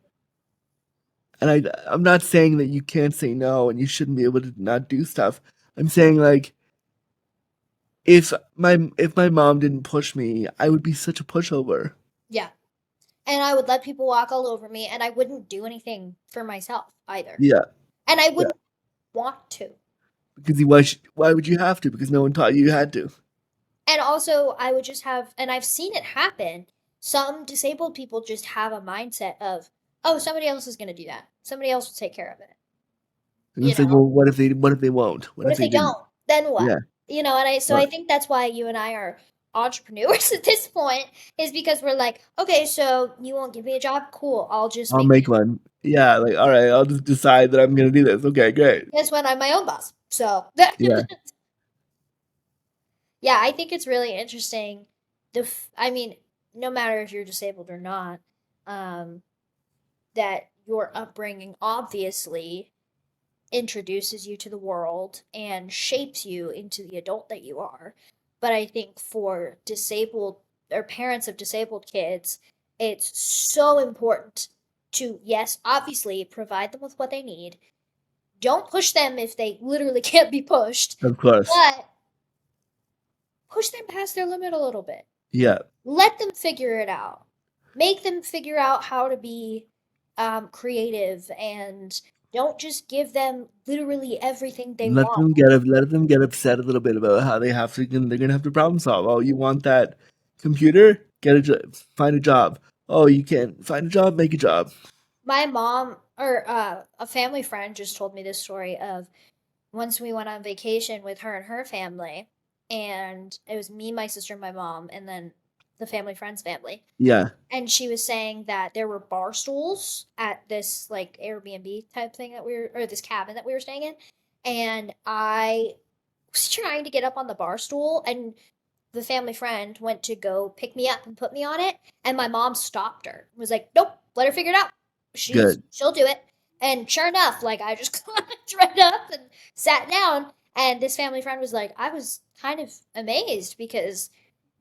And I'm not saying that you can't say no and you shouldn't be able to not do stuff. I'm saying like if my mom didn't push me, I would be such a pushover. Yeah. And I would let people walk all over me, and I wouldn't do anything for myself either. Yeah, And I yeah. wouldn't want to. Because why would you have to? Because no one taught you had to. And also, I would just have, and I've seen it happen. Some disabled people just have a mindset of, oh, somebody else is going to do that. Somebody else will take care of it. And You it's like, know, well, what if they won't? What what if if they they didn't? don't? Then what? Yeah, You know, and I but think that's why you and I are entrepreneurs at this point, is because we're like, okay, so you won't give me a job? Cool. I'll just I'll make make one. Yeah, like all right, I'll just decide that I'm gonna do this. Okay, great. guess what? I'm my own boss. So Yeah, yeah, I think it's really interesting. I mean, no matter if you're disabled or not, um, that your upbringing obviously introduces you to the world and shapes you into the adult that you are. But I think for disabled or parents of disabled kids, it's so important to, yes, obviously provide them with what they need. Don't push them if they literally can't be pushed, of course. but push them past their limit a little bit. Yeah, Let them figure it out. Make them figure out how to be creative, and don't just give them literally everything they want. let them get upset a little bit about how they have to. They're gonna have to problem solve. Oh, you want that computer? Get a job. Find a job. Oh, you can't find a job? Make a job. My mom or a family friend just told me this story of once we went on vacation with her and her family, and it was me, my sister, and my mom, and then the family friend's family. Yeah, And she was saying that there were bar stools at this like Airbnb type thing that or this cabin that we were staying in. And I was trying to get up on the bar stool, and the family friend went to go pick me up and put me on it. And my mom stopped her, was like, nope, let her figure it out. good. She'll do it. And sure enough, like I just climbed right up and sat down. And this family friend was like, I was kind of amazed because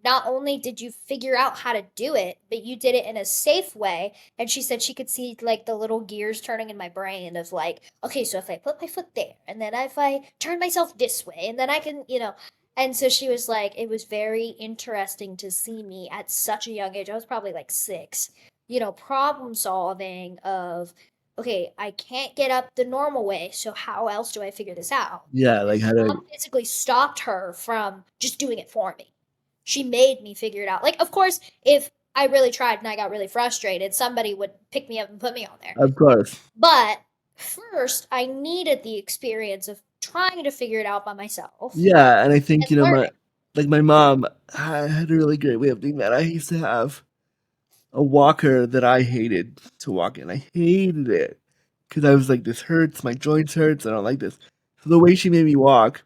not only did you figure out how to do it, but you did it in a safe way. And she said she could see like the little gears turning in my brain of like, okay, so if I put my foot there, and then if I turn myself this way, and then I can, you know. And so she was like, it was very interesting to see me at such a young age. I was probably like 6, problem solving of, okay, I can't get up the normal way. So how else do I figure this out? Yeah, like how to. Mom physically stopped her from just doing it for me. She made me figure it out. Like, of course, if I really tried and I got really frustrated, somebody would pick me up and put me on there. Of course. But first, I needed the experience of trying to figure it out by myself Yeah, and I think and learning. my mom had a really great way of doing that. I used to have a walker that I hated to walk in. I hated it because I was like, this hurts, my joints hurts, I don't like this. So the way she made me walk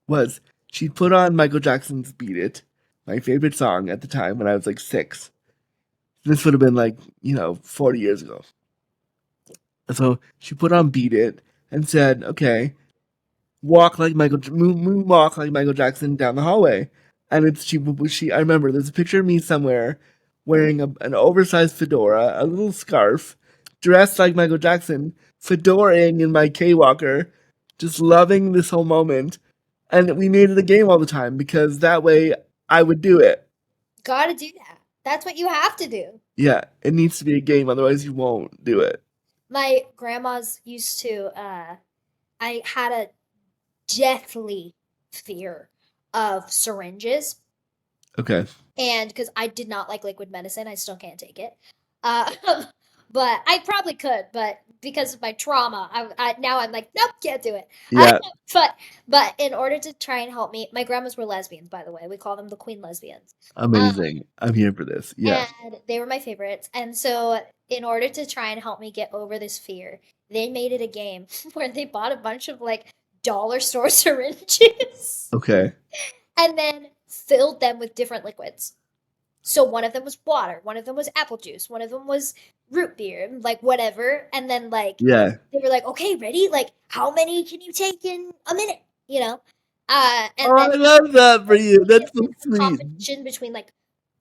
was she'd put on Michael Jackson's Beat It, my favorite song at the time when I was like 6. This would have been like, 40 years ago. So she put on Beat It and said, okay, moonwalk like Michael Jackson down the hallway. And I remember there's a picture of me somewhere wearing an oversized fedora, a little scarf, dressed like Michael Jackson, fedoraing in my K-Walker, just loving this whole moment. And we made it a game all the time because that way I would do it. Gotta do that. That's what you have to do. Yeah, it needs to be a game, otherwise you won't do it. My grandma's used to, I had a deathly fear of syringes. Okay. And because I did not like liquid medicine, I still can't take it. Uh, but I probably could, but because of my trauma, now I'm like, nope, can't do it. Yeah, But in order to try and help me, my grandmas were lesbians, by the way. We call them the Queen lesbians. Um, amazing. I'm here for this. Yeah. and they were my favorites. And so, in order to try and help me get over this fear, they made it a game where they bought a bunch of like dollar store syringes Okay. and then filled them with different liquids. So one of them was water, one of them was apple juice, one of them was root beer, like whatever. And then like Yeah. they were like, okay, ready? Like how many can you take in a minute? You know? And Oh, then I love that for you. make it That's so like a sweet. competition between like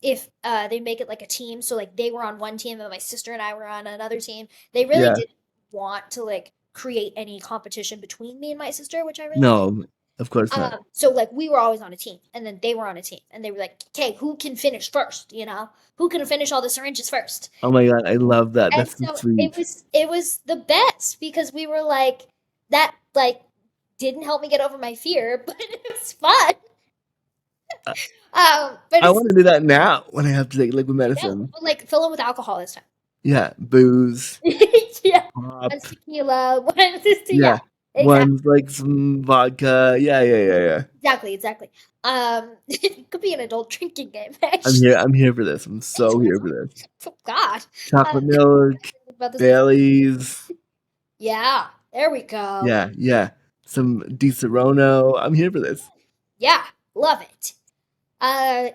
if they make it like a team, so like they were on one team and my sister and I were on another team. They really Yeah. didn't want to like create any competition between me and my sister, which I really like. No, of course not. So like we were always on a team, and then they were on a team, and they were like, "Okay, who can finish first? You know, who can finish all the syringes first?" Oh my god, I love that. And That's so so it sweet. was it was the best because we were like that like didn't help me get over my fear, but it was fun. I, But I it's want to do that now when I have to take liquid yeah, medicine. but like fill them with alcohol this time. Yeah, booze, Yeah, pop. one's tequila, one's yeah, Yeah, exactly, one's like some vodka. Yeah, yeah, yeah, yeah. exactly. It could be an adult drinking game I'm actually. here. I'm here for this. I'm so here for this. Oh God. Chocolate milk, About this before. Bailey's. Yeah, there we go. Yeah, yeah. Some Di Serono. I'm here for this. Yeah, love it.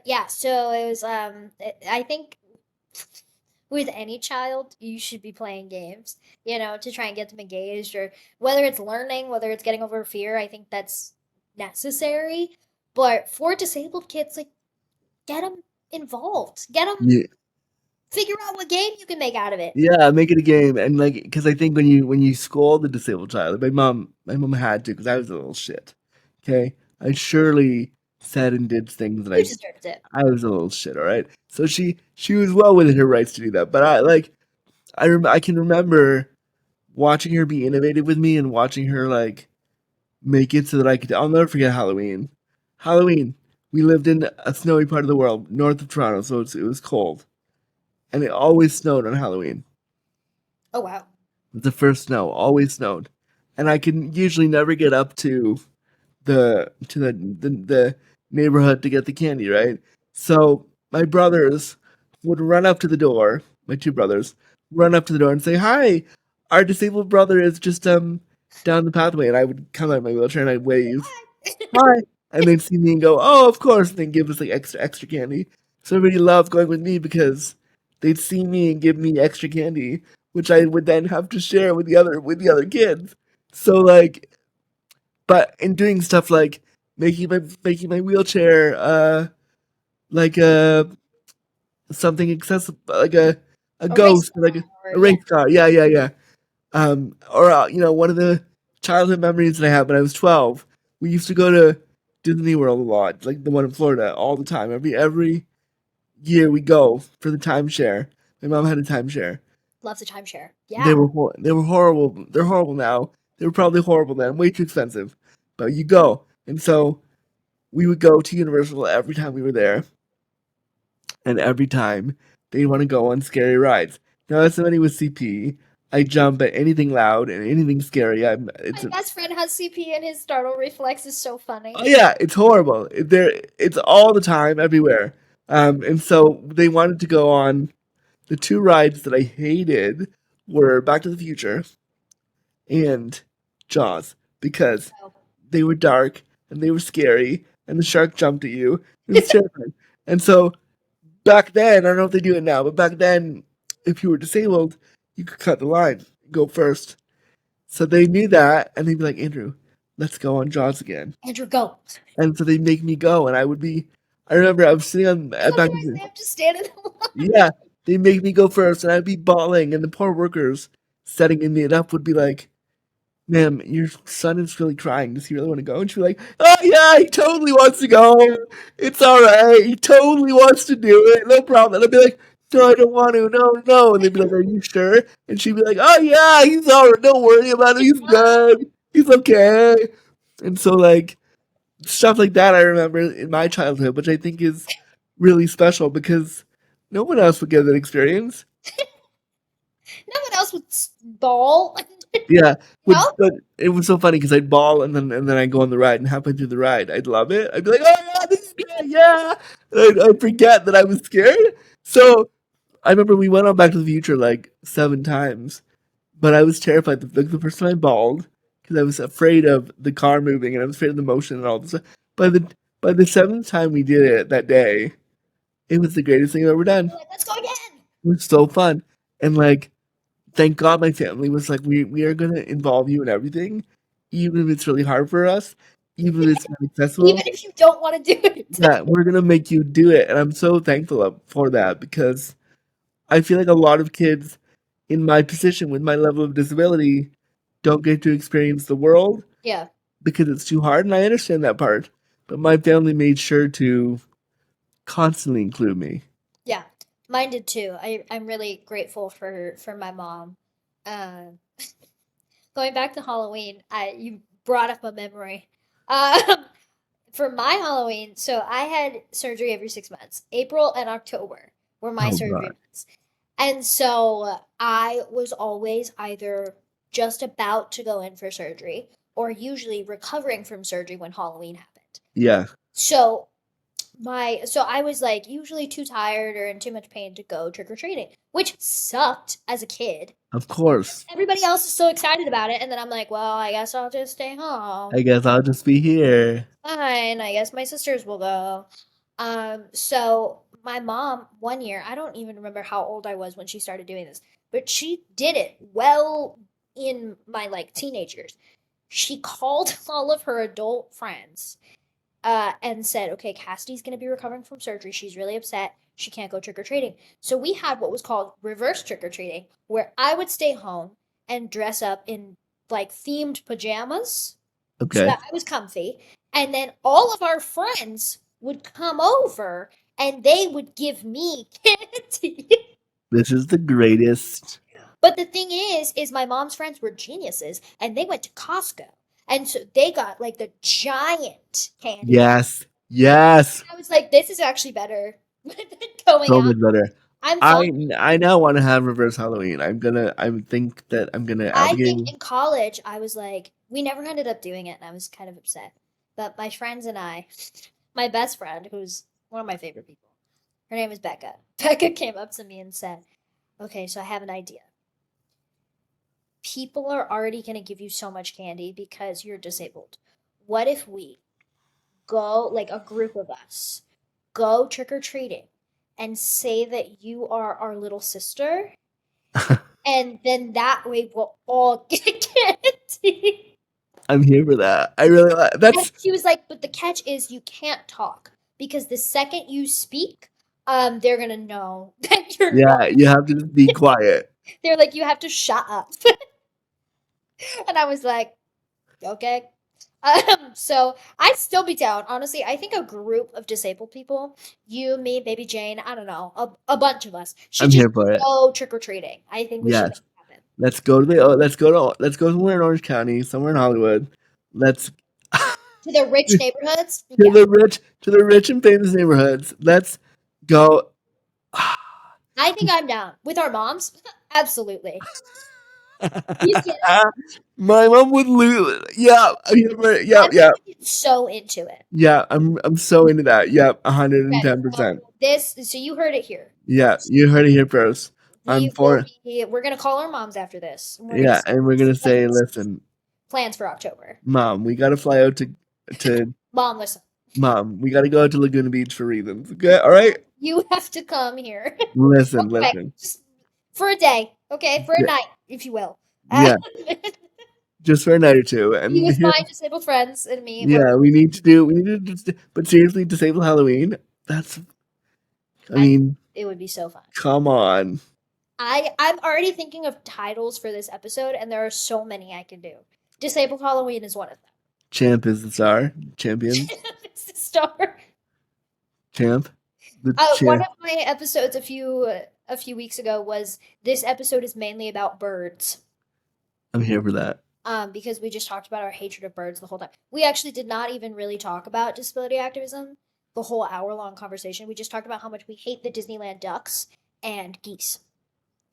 Yeah, so it was I think with any child, you should be playing games, you know, to try and get them engaged or whether it's learning, whether it's getting over fear, I think that's necessary. But for disabled kids, like get them involved. Get them Yeah, figure out what game you can make out of it. yeah. Make it a game, and like, because I think when you scold a disabled child, my mom had to, because I was a little shit. Okay, I surely said and did things that You deserved it. I was a little shit. All right, so she was well within her rights to do that, but I can remember watching her be innovative with me and watching her like make it so that I could. I'll never forget Halloween. Halloween. We lived in a snowy part of the world, north of Toronto, so it was cold, and it always snowed on Halloween. Oh wow. The first snow always snowed, and I can usually never get up to the neighborhood to get the candy, right? So my brothers would run up to the door. My two brothers run up to the door and say, "Hi, our disabled brother is just down the pathway." And I would come out of my wheelchair and I'd wave, "Hi," and they'd see me and go, "Oh, of course," and then give us like extra candy. So everybody loved going with me because they'd see me and give me extra candy, which I would then have to share with the other kids. So like, but in doing stuff like making my wheelchair like something accessible, like a A race ghost, car like or a yeah. race car. Yeah, yeah, yeah. Or one of the childhood memories that I had when I was 12, we used to go to Disney World a lot, like the one in Florida, all the time. Every year we go for the timeshare. My mom had a timeshare. Love the timeshare. They Yeah. were they were horrible. They're horrible now. They were probably horrible then, way too expensive. But you go, and so we would go to Universal every time we were there, and every time they want to go on scary rides. Now, as somebody with CP, I jump at anything loud and anything scary. My best friend has CP and his startle reflex is so Oh funny. yeah, it's horrible. It's all the time, everywhere. And so they wanted to go on the two rides that I hated were Back to the Future and Jaws because So, they were dark and they were scary and the shark jumped at you. It was terrifying. And so back then, I don't know if they do it now, but back then, if you were disabled, you could cut the line, go first. So they knew that, and they'd be like, Andrew, let's go on Jaws again. Andrew, go. And so they'd make me go, and I would be. I remember I was sitting on at back. Otherwise, they have to stand in the line. Yeah, they make me go first, and I'd be bawling, and the poor workers setting me it up would be like, "Ma'am, your son is really crying. Does he really want to go?" And she'd be like, "Oh yeah, he totally wants to go. It's all right. He totally wants to do it. No problem." And I'd be like, "No, I don't want to. No, no." And they'd be like, "Are you sure?" And she'd be like, "Oh yeah, he's all right. Don't worry about it. He's good. He's okay." And so like stuff like that I remember in my childhood, which I think is really special because no one else would get that experience. No one else would ball. Yeah, No? but it was so funny because I'd bawl and then I'd go on the ride and halfway through the ride I'd love it. I'd be like, "Oh yeah, this is good, yeah." And I'd forget that I was scared. So I remember we went on Back to the Future like 7 times, but I was terrified. The first time I bawled because I was afraid of the car moving and I was afraid of the motion and all this stuff. By the by the seventh time we did it that day, It was the greatest thing I've ever done. We're like, let's go again. It was so fun. And like, thank God my family was like, we are gonna involve you in everything, even if it's really hard for us, even if it's not Even accessible. if you don't want to do it. Yeah, we're gonna make you do it. And I'm so thankful for that because I feel like a lot of kids in my position with my level of disability don't get to experience the world Yeah. because it's too hard, and I understand that part. But my family made sure to constantly include me. Yeah. Mine did too. I'm really grateful for my mom. Uh, Going back to Halloween, I you brought up a memory. Um, for my Halloween, so I had surgery every 6 months. April and October were my Oh surgery God. months. And so I was always either just about to go in for surgery or usually recovering from surgery when Halloween happened. Yeah, So so I was like usually too tired or in too much pain to go trick or treating, which sucked as a kid. of course. Everybody else is so excited about it, and then I'm like, well, I guess I'll just stay I home. guess I'll just be here. Fine, I guess my sisters will go. So my mom, one year, I don't even remember how old I was when she started doing this, but she did it well in my like teenage years. She called all of her adult friends and said, okay, Cassidy's going to be recovering from surgery. She's really upset. She can't go trick or treating. So we had what was called reverse trick or treating, where I would stay home and dress up in like themed pajamas so Okay. that I was comfy. And then all of our friends would come over and they would give me candy. This is the greatest. But the thing is my mom's friends were geniuses and they went to Costco. And so they got like the giant candy. Yes. Yes. I was like, this is actually better than going So out. much better. I'm fine. I now want to have reverse Halloween. I think that I'm gonna I think advocate. in college, I was like, we never ended up doing it, and I was kind of upset. But my friends and I, my best friend, who's one of my favorite people, her name is Becca. Becca came up to me and said, okay, so I have an idea. People are already going to give you so much candy because you're disabled. What if we go, like a group of us, go trick or treating and say that you are our little sister? And then that way we'll all get candy. I'm here for that. I really like And that's she was like, but the catch is you can't talk because the second you speak, they're gonna know that you're not. yeah, you have to just be quiet. They're like, you have to shut up. And I was like, okay. So I'd still be down. Honestly, I think a group of disabled people, you, me, baby Jane, I don't know, a bunch of us, should I'm just here for it. go trick or treating. I think we should make Yes. it happen. Let's go somewhere in Orange County, somewhere in Hollywood. Let's To the rich to neighborhoods, yeah. the rich and famous neighborhoods. Let's go. I think I'm down with our moms. Absolutely. These kids, My mom would lose. Yeah, yeah, I'm yeah, gonna get so into it. yeah. I'm so into that. Yep, Okay, so 110%. so you heard it here. Yeah, you heard it here first. I'm for We're gonna call our moms after this. And we're gonna yeah, see and we're gonna say, listen, plans for October. mom, we gotta fly out to Mom, listen. mom. We gotta go out to Laguna Beach for reasons. Okay, all right. You have to come here. Listen, Okay, listen. just for a day, okay, for a Yeah, night, if you will. yeah, just for a night or two. You And with here, my disabled friends and me, yeah, we need to just, but seriously, disable Halloween. That's, I I think mean, it would be so fun. come on. I'm already thinking of titles for this episode, and there are so many I can do. Disabled Halloween is one of them. Champ is the star. Champions. It's the star. Champ. The One champ. of my episodes a few weeks ago was this episode is mainly about birds. I'm here for that. Because we just talked about our hatred of birds the whole time. We actually did not even really talk about disability activism the whole hour-long conversation. We just talked about how much we hate the Disneyland ducks and geese.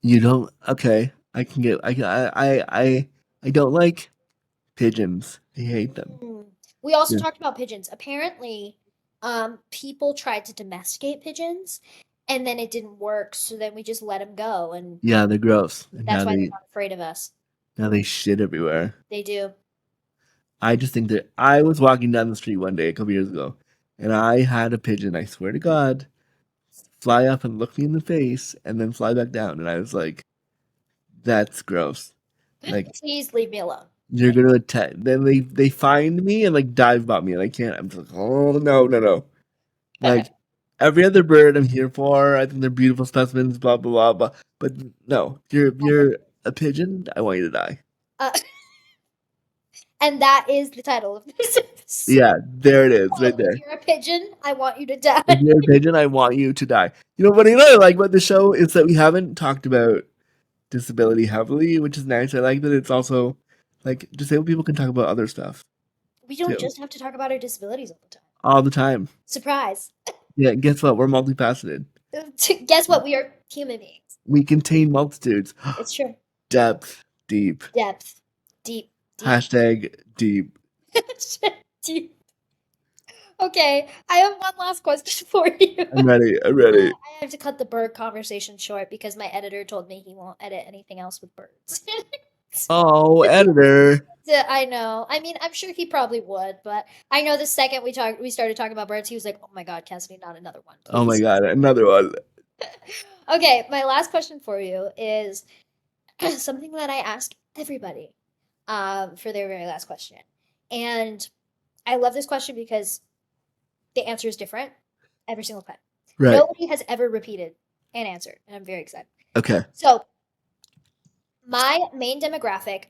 You don't. Okay, I can get. I don't like pigeons. I hate them. We also Yeah. talked about pigeons. Apparently, people tried to domesticate pigeons, and then it didn't work. So then we just let them go, and Yeah, they're gross. And that's why they're not afraid of us. now they shit everywhere. They do. I just think that I was walking down the street one day a couple years ago, and I had a pigeon. I swear to God, fly up and look me in the face and then fly back down. And I was like, that's gross. Like, Please leave me alone. you're gonna attack. Then they find me and like dive bomb me, and I can't. I'm just like, oh no, no, no. Like every other bird, I'm here for. I think they're beautiful specimens. Blah blah blah. Blah. But no, you're a pigeon. I want you to die. Uh, and that is the title of this episode. Yeah, there it is, right If there. you're a pigeon, I want you to die. If you're a pigeon, I want you to die. You know, what I like about the show is that we haven't talked about disability heavily, which is nice. I like that it's also like disabled people can talk about other stuff We don't too, just have to talk about our disabilities all the time. all the time. Surprise. Yeah, guess what? We're multifaceted. Guess what? We are human beings. We contain multitudes. It's true. Depth, deep. Depth. Deep. Hashtag deep. Deep. Okay, I have one last question for you. I'm ready. I'm ready. I have to cut the bird conversation short because my editor told me he won't edit anything else with birds. Oh, editor. I know. I mean, I'm sure he probably would, but I know the second we started talking about birds, he was like, "Oh my God, Cassidy, not another one, please." Oh my god, another one. Okay, my last question for you is something that I ask everybody for their very last question. And I love this question because the answer is different every single time. Right. Nobody has ever repeated an answer, and I'm very excited. Okay. So, my main demographic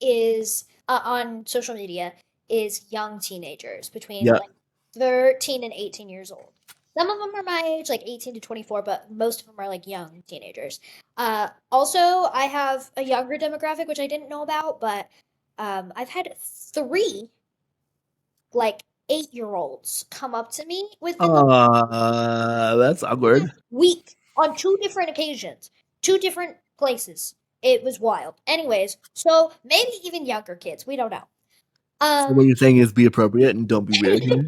is on social media is young teenagers between Yeah. like 13 and 18 years old. Some of them are my age, like 18 to 24, but most of them are like young teenagers. Also, I have a younger demographic, which I didn't know about, but I've had 3 like 8-year-olds come up to me within the That's awkward. week on 2 different occasions, 2 different places. It was wild. Anyways, so maybe even younger kids. We don't know. So what you're saying is be appropriate and don't be weird here.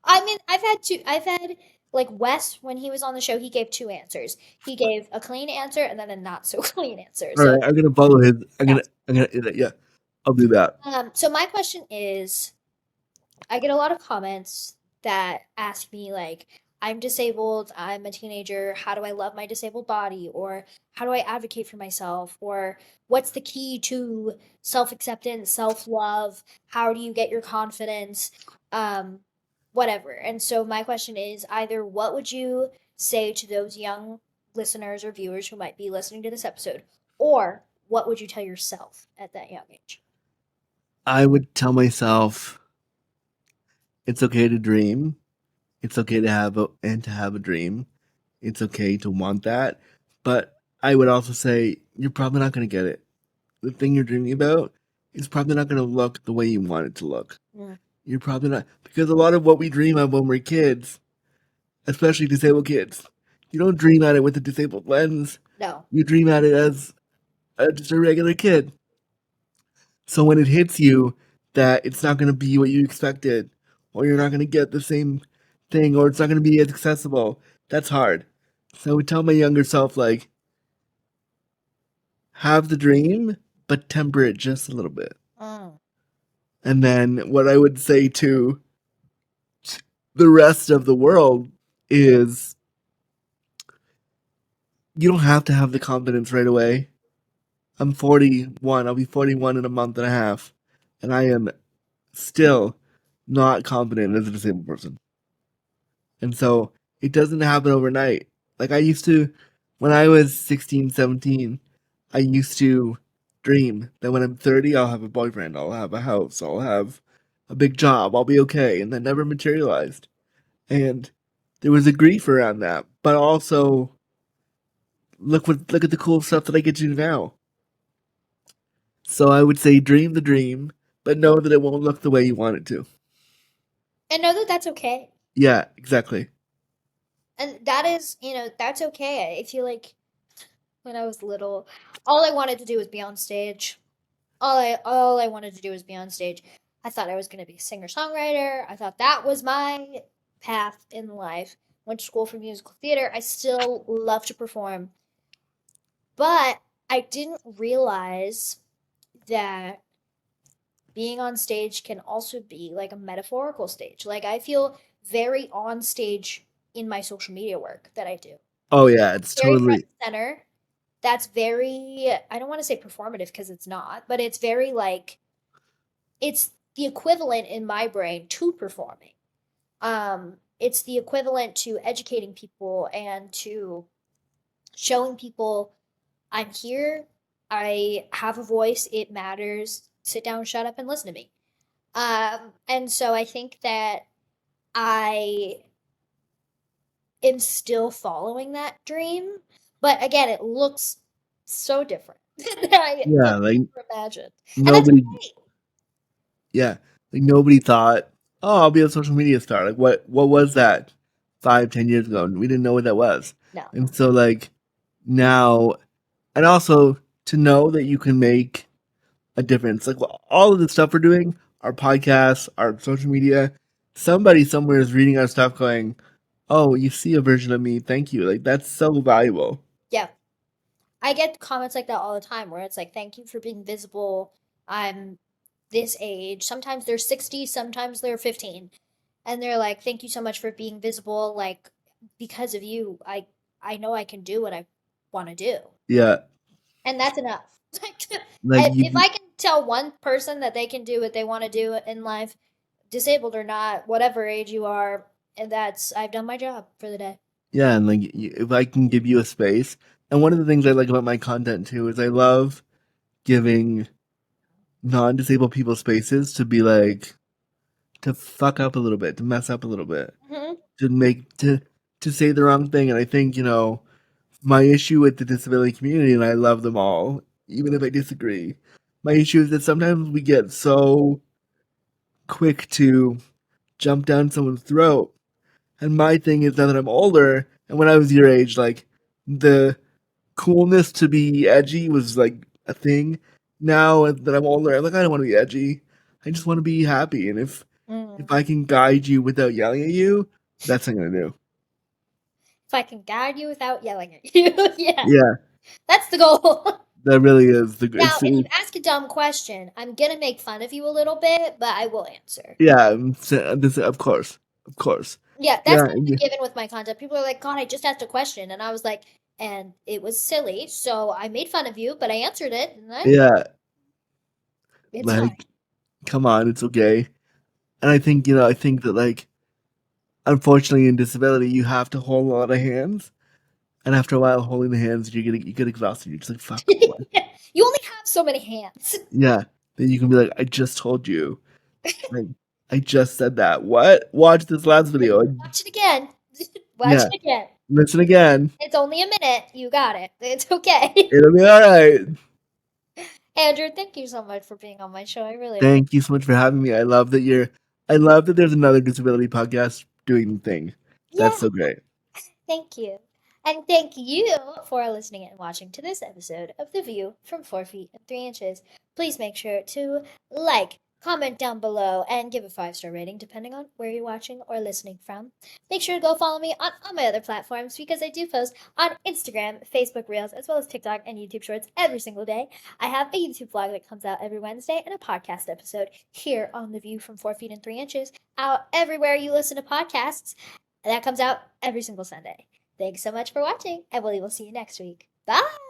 I mean, I've had like Wes when he was on the show, he gave 2 answers. He gave a clean answer and then a not so clean answer. All So right, I'm gonna follow his. I'm gonna. Yeah, I'll do that. so my question is, I get a lot of comments that ask me like, I'm disabled, I'm a teenager, how do I love my disabled body? Or how do I advocate for myself? Or what's the key to self-acceptance, self-love? How do you get your confidence? Whatever. And so my question is either what would you say to those young listeners or viewers who might be listening to this episode? Or what would you tell yourself at that young age? I would tell myself it's okay to dream. It's okay to have a dream. It's okay to want that. But I would also say you're probably not going to get it. The thing you're dreaming about is probably not going to look the way you want it to look. Mm. You're probably not, because a lot of what we dream of when we're kids, especially disabled kids, you don't dream at it with a disabled lens. No. You dream at it as just a regular kid. So when it hits you that it's not going to be what you expected, or you're not going to get the same thing, or it's not going to be as accessible, that's hard. So I would tell my younger self, like, have the dream, but temper it just a little bit. Mm. And then what I would say to the rest of the world is you don't have to have the confidence right away. I'm 41. I'll be 41 in a month and a half. And I am still not confident as a disabled person. And so it doesn't happen overnight. Like I used to, when I was 16, 17, I used to dream that when I'm 30, I'll have a boyfriend, I'll have a house, I'll have a big job, I'll be okay. And that never materialized. And there was a grief around that. But also, look at the cool stuff that I get to do now. So I would say dream the dream, but know that it won't look the way you want it to. And know that that's okay. Yeah, exactly. And that is, that's okay. I feel like when I was little, all I wanted to do was be on stage. All I wanted to do was be on stage. I thought I was going to be a singer-songwriter. I thought that was my path in life. Went to school for musical theater. I still love to perform. But I didn't realize that being on stage can also be like a metaphorical stage. Like I feel very on stage in my social media work that I do. Oh yeah, it's Very front totally and center. That's very, I don't want to say performative because it's not, but it's very like, it's the equivalent in my brain to performing. It's the equivalent to educating people and to showing people I'm here, I have a voice, it matters. Sit down, shut up, and listen to me. And so I think that I am still following that dream, but again, it looks so different than I yeah, like ever imagined, and that's nobody okay. yeah, like nobody thought, oh, I'll be a social media star. Like what was that 5, 10 years ago? We didn't know what that was. No, And so like now, and also to know that you can make a difference. Like all of the stuff we're doing, our podcasts, our social media, somebody somewhere is reading our stuff going, oh, you see a version of me. Thank you. Like that's so valuable. yeah, I get comments like that all the time where it's like, "Thank you for being visible. I'm this age." Sometimes they're 60, sometimes they're 15. And they're like, "Thank you so much for being visible. Like because of you, I know I can do what I want to do." Yeah. And that's enough. Like If you I can tell one person that they can do what they want to do in life, disabled or not, whatever age you are, and that's I've done my job for the day. yeah, and like if I can give you a space, and one of the things I like about my content too is I love giving non-disabled people spaces to be like to fuck up a little bit, to mess up a little bit, Hmm. to make to say the wrong thing. And I think, my issue with the disability community, and I love them all, even if I disagree, my issue is that sometimes we get so quick to jump down someone's throat. And my thing is now that I'm older, and when I was your age, like the coolness to be edgy was like a thing. Now that I'm older, I'm like, I don't want to be edgy. I just want to be happy. And if Mm. I can guide you without yelling at you, that's what I'm gonna do. If I can guide you without yelling at you, yeah, Yeah, that's the goal. that really is the Now, it's if you ask a dumb question, I'm gonna make fun of you a little bit, but I will answer. yeah. This of course. Yeah, that's Yeah, kind of a given with my content. People are like, "God, I just asked a question," and I was like, "And it was silly, so I made fun of you, but I answered it, and yeah. it's fine." Like, come on, it's okay. And I think that like, unfortunately, in disability, you have to hold a lot of hands, and after a while, holding the hands, you get exhausted. You're just like, fuck, what? You only have so many hands. Yeah. Then you can be like, I just told you. Like, I just said that. What? Watch this last video. Watch it again. Watch Yeah. it again. Listen again. It's only a minute. You got it. It's okay. It'll be all right. Andrew, thank you so much for being on my show. I really appreciate Thank you so much for having me. I love that there's another disability podcast doing the thing. it. That's Yeah. so great. Thank you. And thank you for listening and watching to this episode of The View from 4 Feet and 3 Inches. Please make sure to like, comment down below, and give a 5-star rating depending on where you're watching or listening from. Make sure to go follow me on all my other platforms because I do post on Instagram, Facebook Reels, as well as TikTok and YouTube Shorts every single day. I have a YouTube vlog that comes out every Wednesday and a podcast episode here on The View from 4 Feet and 3 Inches out everywhere you listen to podcasts. That comes out every single Sunday. Thanks so much for watching, and we will see you next week. Bye!